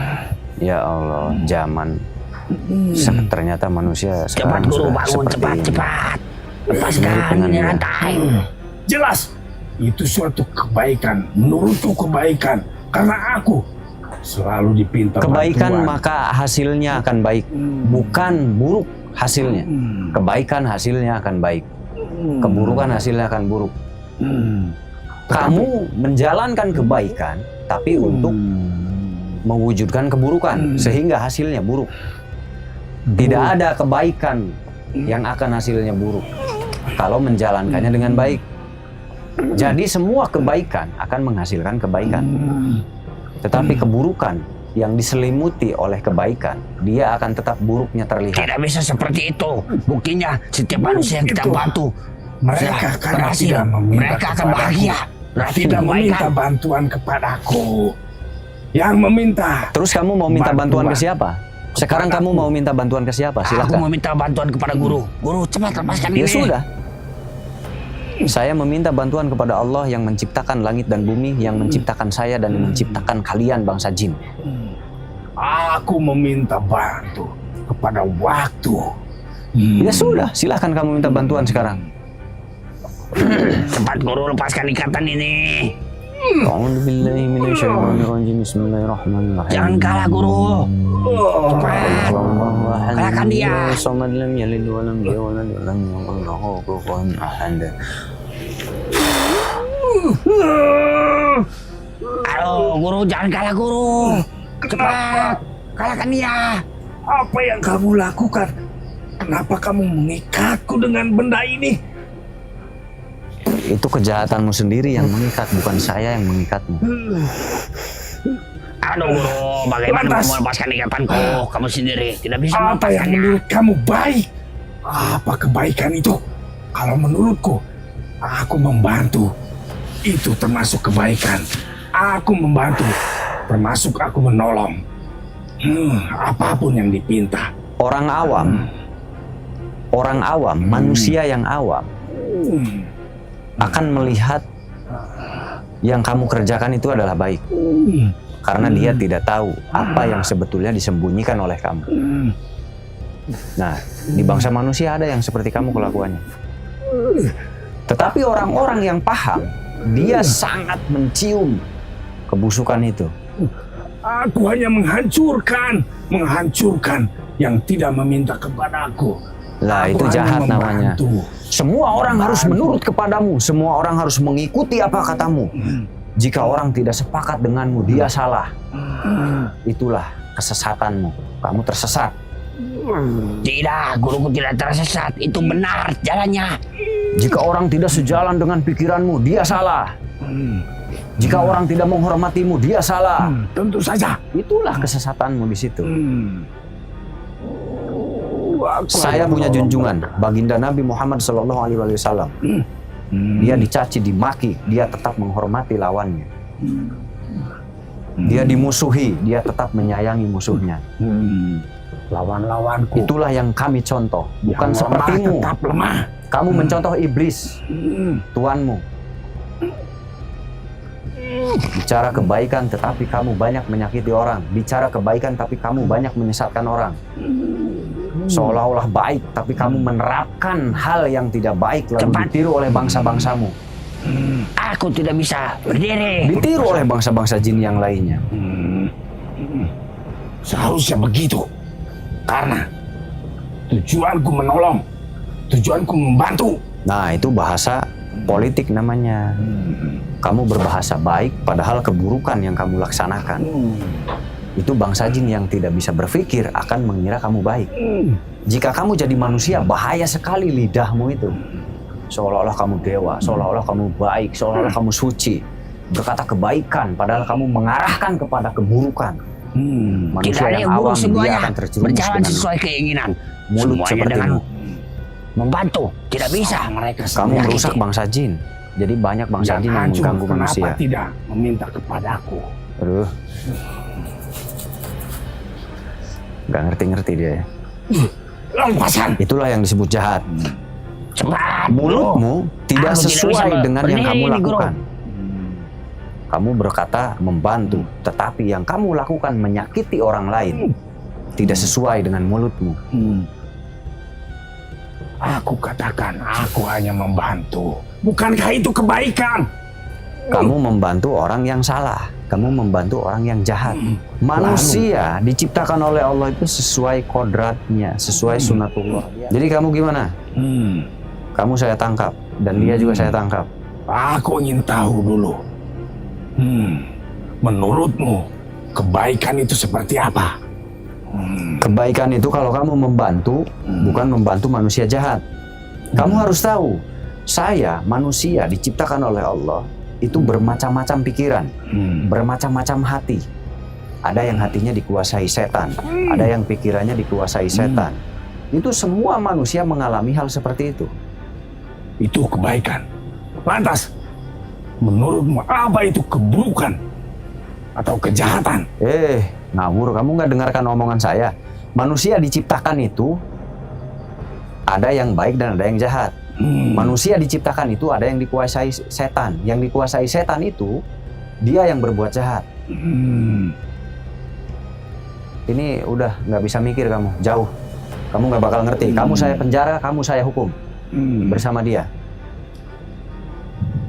Ya Allah, zaman. Ternyata manusia Cepat, sekarang Guru, sudah bangun. seperti Cepat, ini. cepat. Mirip Lepaskan dengan ini dia. rantai. Jelas, itu suatu kebaikan. Menurutku kebaikan. Karena aku selalu dipinta Kebaikan bantuan. maka hasilnya akan baik, bukan buruk hasilnya. Kebaikan hasilnya akan baik, keburukan hasilnya akan buruk. Kamu menjalankan kebaikan, tapi untuk mewujudkan keburukan, sehingga hasilnya buruk. Tidak ada kebaikan yang akan hasilnya buruk kalau menjalankannya dengan baik. Jadi semua kebaikan akan menghasilkan kebaikan. Tetapi keburukan yang diselimuti oleh kebaikan, dia akan tetap buruknya terlihat. Tidak bisa seperti itu. Buktinya setiap manusia yang kita Itu. bantu, Mereka sudah karena berhasil. tidak meminta Mereka akan kepadaku. bahagia. Berhasil Tidak meminta kebaikan. bantuan kepadaku. Yang meminta. Terus kamu mau minta bantuan ke Bantuan. siapa? Sekarang kamu mau minta bantuan ke siapa? Aku Silakan. meminta bantuan kepada guru. Guru, cepat lepaskan Ya ini. sudah. Saya meminta bantuan kepada Allah yang menciptakan langit dan bumi, yang menciptakan saya dan menciptakan kalian bangsa jin. Aku meminta bantu kepada waktu. Ya sudah, silahkan kamu minta bantuan sekarang. Cepat guru, lepaskan ikatan ini. A'udzubillahi minasyaitonirrajim. Bismillahirrahmanirrahim. Jangan kalah guru. Cepat. Kalahkan dia. Samad lam yalid wa lam yulad wa lam yakul lahu kufuwan ahad. Aduh, guru, jangan kalah guru. Cepat. Kalahkan dia. Apa yang kamu lakukan? Kenapa kamu mengikatku dengan benda ini? Itu kejahatanmu sendiri yang mengikat, bukan saya yang mengikatmu. Aduh guru, bagaimana Lantas. kamu melepaskan ikatanku? Kamu sendiri tidak bisa Apa yang melepaskannya. menurut kamu baik? Apa kebaikan itu? Kalau menurutku, aku membantu. Itu termasuk kebaikan. Aku membantu, termasuk aku menolong. Apapun yang dipinta. Orang awam, manusia yang awam akan melihat yang kamu kerjakan itu adalah baik. Karena dia tidak tahu apa yang sebetulnya disembunyikan oleh kamu. Nah, di bangsa manusia ada yang seperti kamu kelakuannya. Tetapi orang-orang yang paham, dia sangat mencium kebusukan itu. Aku hanya menghancurkan yang tidak meminta kepadaku. Lah, Aku itu hanya jahat namanya. membantu. Semua orang harus menurut kepadamu, semua orang harus mengikuti apa katamu. Jika orang tidak sepakat denganmu, dia salah. Itulah kesesatanmu. Kamu tersesat. Tidak, guruku tidak tersesat. Itu benar jalannya. Jika orang tidak sejalan dengan pikiranmu, dia salah. Jika orang tidak menghormatimu, dia salah. Tentu saja. Itulah kesesatanmu di situ. Aku Saya hanya punya menolong. junjungan, baginda Nabi Muhammad SAW. Dia dicaci, dimaki, dia tetap menghormati lawannya. Dia dimusuhi, dia tetap menyayangi musuhnya. Lawan-lawanku Itulah yang kami contoh, bukan yang lemah sepertimu. tetap lemah. Kamu mencontoh iblis, tuanmu. Bicara kebaikan tetapi kamu banyak menyakiti orang. Bicara kebaikan tapi kamu banyak menyesatkan orang. Seolah-olah baik tapi kamu menerapkan hal yang tidak baik lalu Cepat. ditiru oleh bangsa-bangsamu. Aku tidak bisa berdiri. Ditiru oleh bangsa-bangsa jin yang lainnya. Seharusnya begitu. Karena tujuanku menolong, tujuanku membantu. Nah, itu bahasa politik namanya. Kamu berbahasa baik padahal keburukan yang kamu laksanakan. Itu bangsa jin yang tidak bisa berpikir akan mengira kamu baik. Jika kamu jadi manusia, bahaya sekali lidahmu itu. Seolah-olah kamu dewa, seolah-olah kamu baik, seolah-olah kamu suci. Berkata kebaikan, padahal kamu mengarahkan kepada keburukan. Tidak Manusia ada yang yang buruk awam, dia semuanya. akan terjerumus Berjalan dengan sesuai keinginan. mulut Semuanya seperti dengan ini. membantu. Tidak bisa. Mereka Kamu merusak bangsa jin. Jadi banyak bangsa jin yang mengganggu manusia. Kenapa tidak meminta kepadaku? Aduh. Gak ngerti-ngerti dia ya. Lepaskan. Itulah yang disebut jahat. Cepat. Mulutmu tidak Aku tidak sesuai bisa dengan yang berdiri kamu ini, Guru. lakukan. Kamu berkata membantu, tetapi yang kamu lakukan menyakiti orang lain. Tidak sesuai dengan mulutmu. Aku katakan, aku hanya membantu. Bukankah itu kebaikan? Kamu membantu orang yang salah. Kamu membantu orang yang jahat. Manusia diciptakan oleh Allah itu sesuai kodratnya, sesuai sunatullah. Jadi kamu gimana? Kamu saya tangkap, dan dia juga saya tangkap. Aku ingin tahu dulu. Menurutmu, kebaikan itu seperti apa? Kebaikan itu kalau kamu membantu, bukan membantu manusia jahat. Kamu harus tahu, saya manusia diciptakan oleh Allah itu bermacam-macam pikiran, bermacam-macam hati. ada yang hatinya dikuasai setan, ada yang pikirannya dikuasai setan. Itu semua manusia mengalami hal seperti itu. Itu kebaikan. Lantas, menurutmu apa itu keburukan atau kejahatan? Ngawur, kamu nggak dengarkan omongan saya? Manusia diciptakan itu ada yang baik dan ada yang jahat. Manusia diciptakan itu ada yang dikuasai setan. Yang dikuasai setan itu dia yang berbuat jahat. Ini udah nggak bisa mikir kamu, jauh. Kamu nggak bakal ngerti. Kamu saya penjara, kamu saya hukum bersama dia.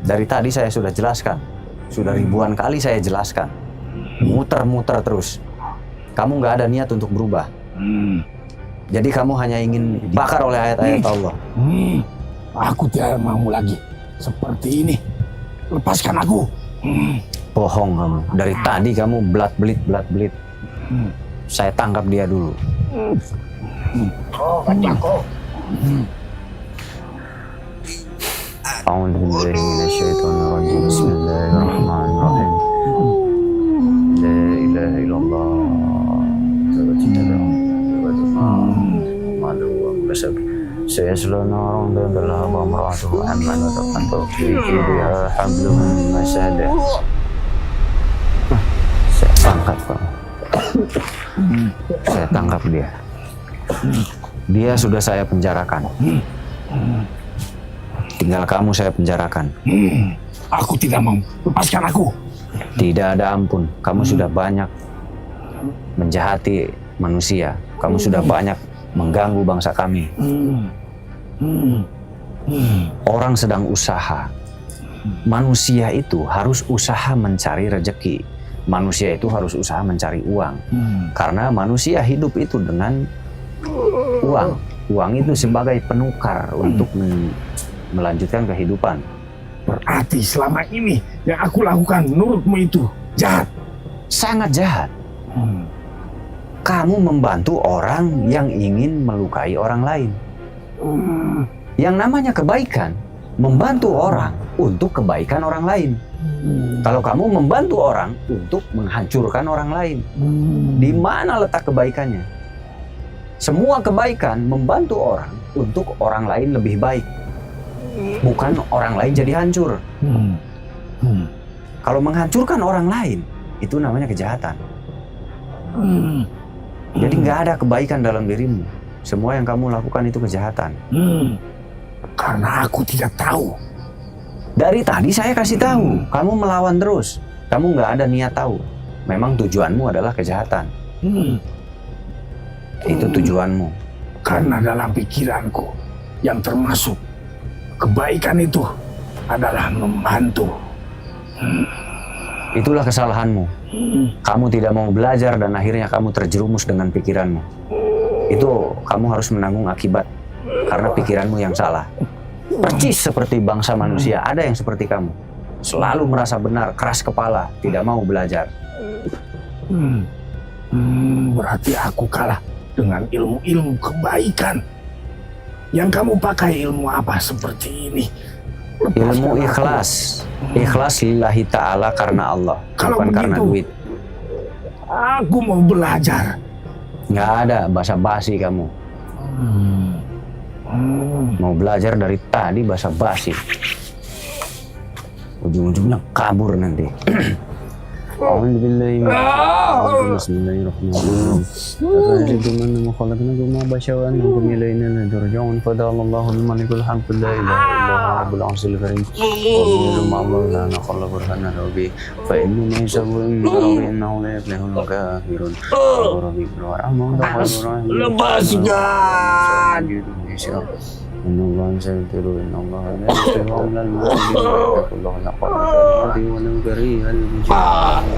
Dari tadi saya sudah jelaskan, sudah ribuan kali saya jelaskan, muter-muter terus. Kamu nggak ada niat untuk berubah. Jadi kamu hanya ingin bakar oleh ayat-ayat Allah. Aku tidak mau lagi seperti ini. Lepaskan aku. Bohong kamu. Dari tadi kamu belat-belit. Saya tangkap dia dulu. Oh, kancaku. A'udzu billahi minasyaitonir rajim. Bismillahirrahmanirrahim. La ilaha illallah. Sayasla narun dan telah bamratu amman atau fi dia hablum masad. Saya tangkap kamu. Saya tangkap dia. Dia sudah saya penjarakan. Tinggal kamu saya penjarakan. Aku tidak mau. Lepaskan aku. Tidak ada ampun. Kamu sudah banyak menjahati manusia. Kamu sudah banyak mengganggu bangsa kami. Orang sedang usaha. Manusia itu harus usaha mencari rezeki. Manusia itu harus usaha mencari uang. Karena manusia hidup itu dengan uang. Uang itu sebagai penukar untuk melanjutkan kehidupan. Berarti selama ini yang aku lakukan menurutmu itu jahat. Sangat jahat. Kamu membantu orang yang ingin melukai orang lain. Yang namanya kebaikan, membantu orang untuk kebaikan orang lain. Kalau kamu membantu orang untuk menghancurkan orang lain, di mana letak kebaikannya? Semua kebaikan membantu orang untuk orang lain lebih baik, bukan orang lain jadi hancur. Kalau menghancurkan orang lain, itu namanya kejahatan. Jadi nggak ada kebaikan dalam dirimu. Semua yang kamu lakukan itu kejahatan. Karena aku tidak tahu. Dari tadi saya kasih tahu, kamu melawan terus. Kamu nggak ada niat tahu. Memang tujuanmu adalah kejahatan. Itu tujuanmu. Karena dalam pikiranku yang termasuk kebaikan itu adalah membantu. Itulah kesalahanmu. Kamu tidak mau belajar dan akhirnya kamu terjerumus dengan pikiranmu. Itu kamu harus menanggung akibat karena pikiranmu yang salah. Percis seperti bangsa manusia, ada yang seperti kamu. Selalu merasa benar, keras kepala, tidak mau belajar. Berarti aku kalah dengan ilmu-ilmu kebaikan. Yang kamu pakai ilmu apa seperti ini? Ilmu ikhlas. Ikhlas lillahi ta'ala karena Allah, Kalau bukan karena begitu, duit. Aku mau belajar. Nggak ada basa-basi kamu. Mau belajar dari tadi basa-basi. Ujung-ujungnya kabur nanti. Alhamdulillah. Bismillahirrahmanirrahim. Afajitum annama khalaqnakum ma basharan wa ilayna la turja'un fadallallahu al-malikul hamd la ilaha illa huwa rabbul arsyil karim. Wa min ma'amul lana khalaqa burhana rabbi fa inna ma yasabu innahu la yuflihul kafirun. Rabbul rahman Lepaskan. Innallaha sayyidu innallaha la yusrifu minal mu'minin kullahu yaqulu kalimati wa law karihal mujrimun.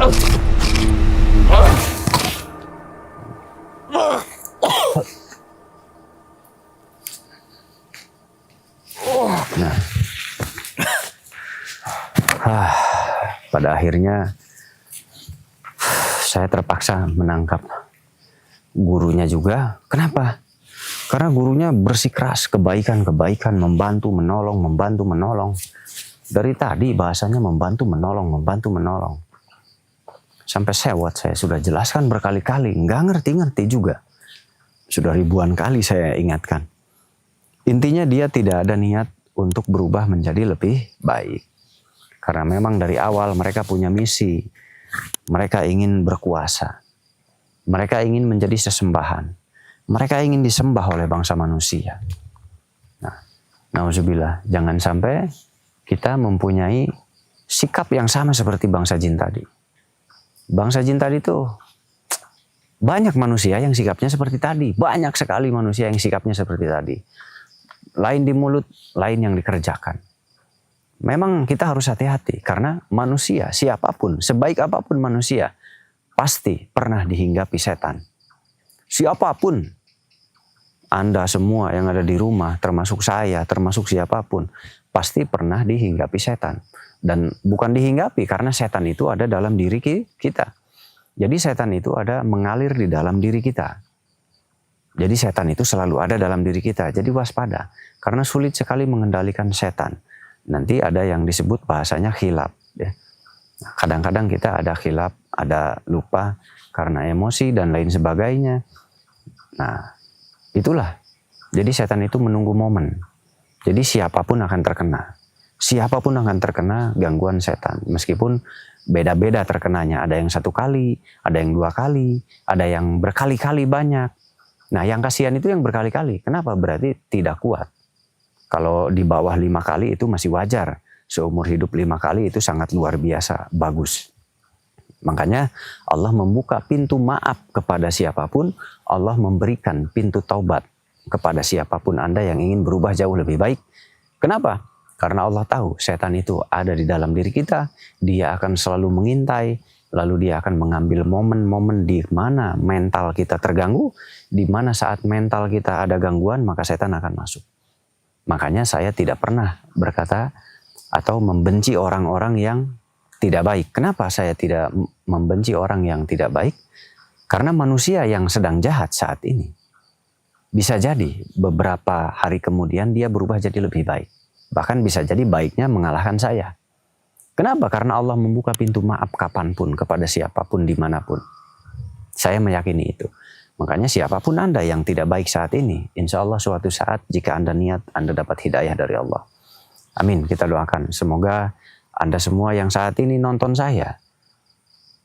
Nah, pada akhirnya saya terpaksa menangkap gurunya juga. Kenapa? Karena gurunya bersikeras kebaikan-kebaikan, membantu, menolong. Dari tadi bahasanya membantu, menolong. sampai sewot saya sudah jelaskan berkali-kali, nggak ngerti-ngerti juga. Sudah ribuan kali saya ingatkan. Intinya dia tidak ada niat untuk berubah menjadi lebih baik. Karena memang dari awal mereka punya misi. Mereka ingin berkuasa. Mereka ingin menjadi sesembahan. Mereka ingin disembah oleh bangsa manusia. Nah, nauzubillah, jangan sampai kita mempunyai sikap yang sama seperti bangsa jin tadi. Bangsa jin tadi tuh banyak manusia yang sikapnya seperti tadi. Banyak sekali manusia yang sikapnya seperti tadi. Lain di mulut, lain yang dikerjakan. Memang kita harus hati-hati karena manusia, siapapun, sebaik apapun manusia, pasti pernah dihinggapi setan. Siapapun, Anda semua yang ada di rumah, termasuk saya, termasuk siapapun, pasti pernah dihinggapi setan. Dan bukan dihinggapi karena setan itu ada dalam diri kita. Jadi setan itu ada mengalir di dalam diri kita. Jadi setan itu selalu ada dalam diri kita. Jadi waspada. Karena sulit sekali mengendalikan setan. Nanti ada yang disebut bahasanya khilaf. Ya. Kadang-kadang kita ada khilaf, ada lupa karena emosi dan lain sebagainya. Nah, itulah. Jadi setan itu menunggu momen. Jadi siapapun akan terkena. Siapapun akan terkena gangguan setan. Meskipun beda-beda terkenanya. Ada yang 1 kali, ada yang 2 kali, ada yang berkali-kali banyak. Nah, yang kasihan itu yang berkali-kali. Kenapa? Berarti tidak kuat. Kalau di bawah 5 kali itu masih wajar. Seumur hidup 5 kali itu sangat luar biasa, bagus. Makanya Allah membuka pintu maaf kepada siapapun. Allah memberikan pintu taubat kepada siapapun Anda yang ingin berubah jauh lebih baik. Kenapa? Karena Allah tahu setan itu ada di dalam diri kita. Dia akan selalu mengintai. Lalu dia akan mengambil momen-momen di mana mental kita terganggu. Di mana saat mental kita ada gangguan, maka setan akan masuk. Makanya saya tidak pernah berkata atau membenci orang-orang yang tidak baik. Kenapa saya tidak membenci orang yang tidak baik? Karena manusia yang sedang jahat saat ini, bisa jadi beberapa hari kemudian dia berubah jadi lebih baik. Bahkan bisa jadi baiknya mengalahkan saya. Kenapa? Karena Allah membuka pintu maaf kapanpun kepada siapapun dimanapun. Saya meyakini itu. Makanya siapapun Anda yang tidak baik saat ini, insya Allah suatu saat jika Anda niat, Anda dapat hidayah dari Allah. Amin, kita doakan. Semoga Anda semua yang saat ini nonton saya,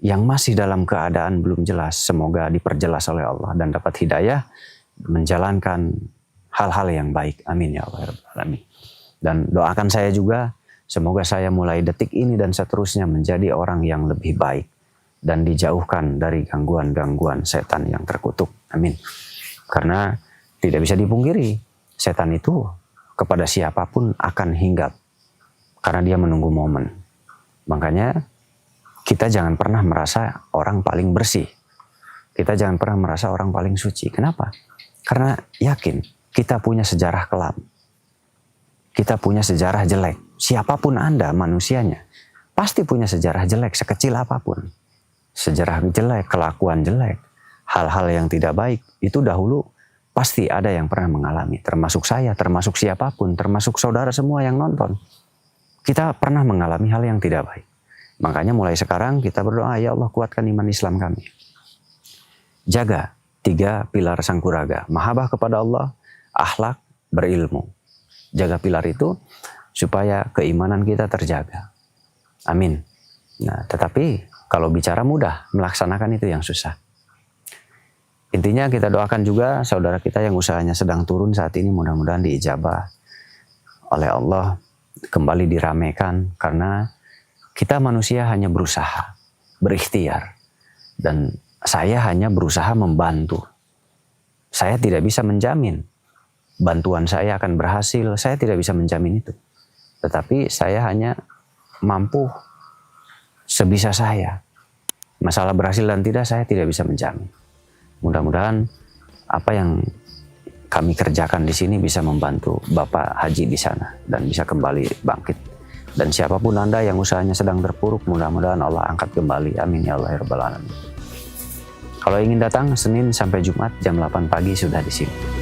yang masih dalam keadaan belum jelas, semoga diperjelas oleh Allah dan dapat hidayah menjalankan hal-hal yang baik. Amin ya Allah. Amin. Dan doakan saya juga, semoga saya mulai detik ini dan seterusnya menjadi orang yang lebih baik dan dijauhkan dari gangguan-gangguan setan yang terkutuk. Amin. Karena tidak bisa dipungkiri, setan itu kepada siapapun akan hinggap karena dia menunggu momen. Makanya kita jangan pernah merasa orang paling bersih. Kita jangan pernah merasa orang paling suci. Kenapa? Karena yakin kita punya sejarah kelam. Kita punya sejarah jelek. Siapapun Anda manusianya pasti punya sejarah jelek sekecil apapun. Sejarah jelek, kelakuan jelek, hal-hal yang tidak baik itu dahulu pasti ada yang pernah mengalami. Termasuk saya, termasuk siapapun, termasuk saudara semua yang nonton. Kita pernah mengalami hal yang tidak baik. Makanya mulai sekarang kita berdoa, ya Allah kuatkan iman Islam kami. Jaga 3 pilar sangkuraga. Mahabbah kepada Allah, akhlak, berilmu. Jaga pilar itu supaya keimanan kita terjaga. Amin. Nah, tetapi kalau bicara mudah, melaksanakan itu yang susah. Intinya kita doakan juga saudara kita yang usahanya sedang turun saat ini mudah-mudahan diijabah oleh Allah, kembali diramaikan karena kita manusia hanya berusaha, berikhtiar. Dan saya hanya berusaha membantu. Saya tidak bisa menjamin bantuan saya akan berhasil, saya tidak bisa menjamin itu. Tetapi saya hanya mampu sebisa saya. Masalah berhasil dan tidak saya tidak bisa menjamin. Mudah-mudahan apa yang kami kerjakan di sini bisa membantu Bapak Haji di sana dan bisa kembali bangkit. Dan siapapun Anda yang usahanya sedang terpuruk, mudah-mudahan Allah angkat kembali. Amin ya Allah ya Rabbal Alamin. Kalau ingin datang Senin sampai Jumat jam 8 pagi sudah di sini.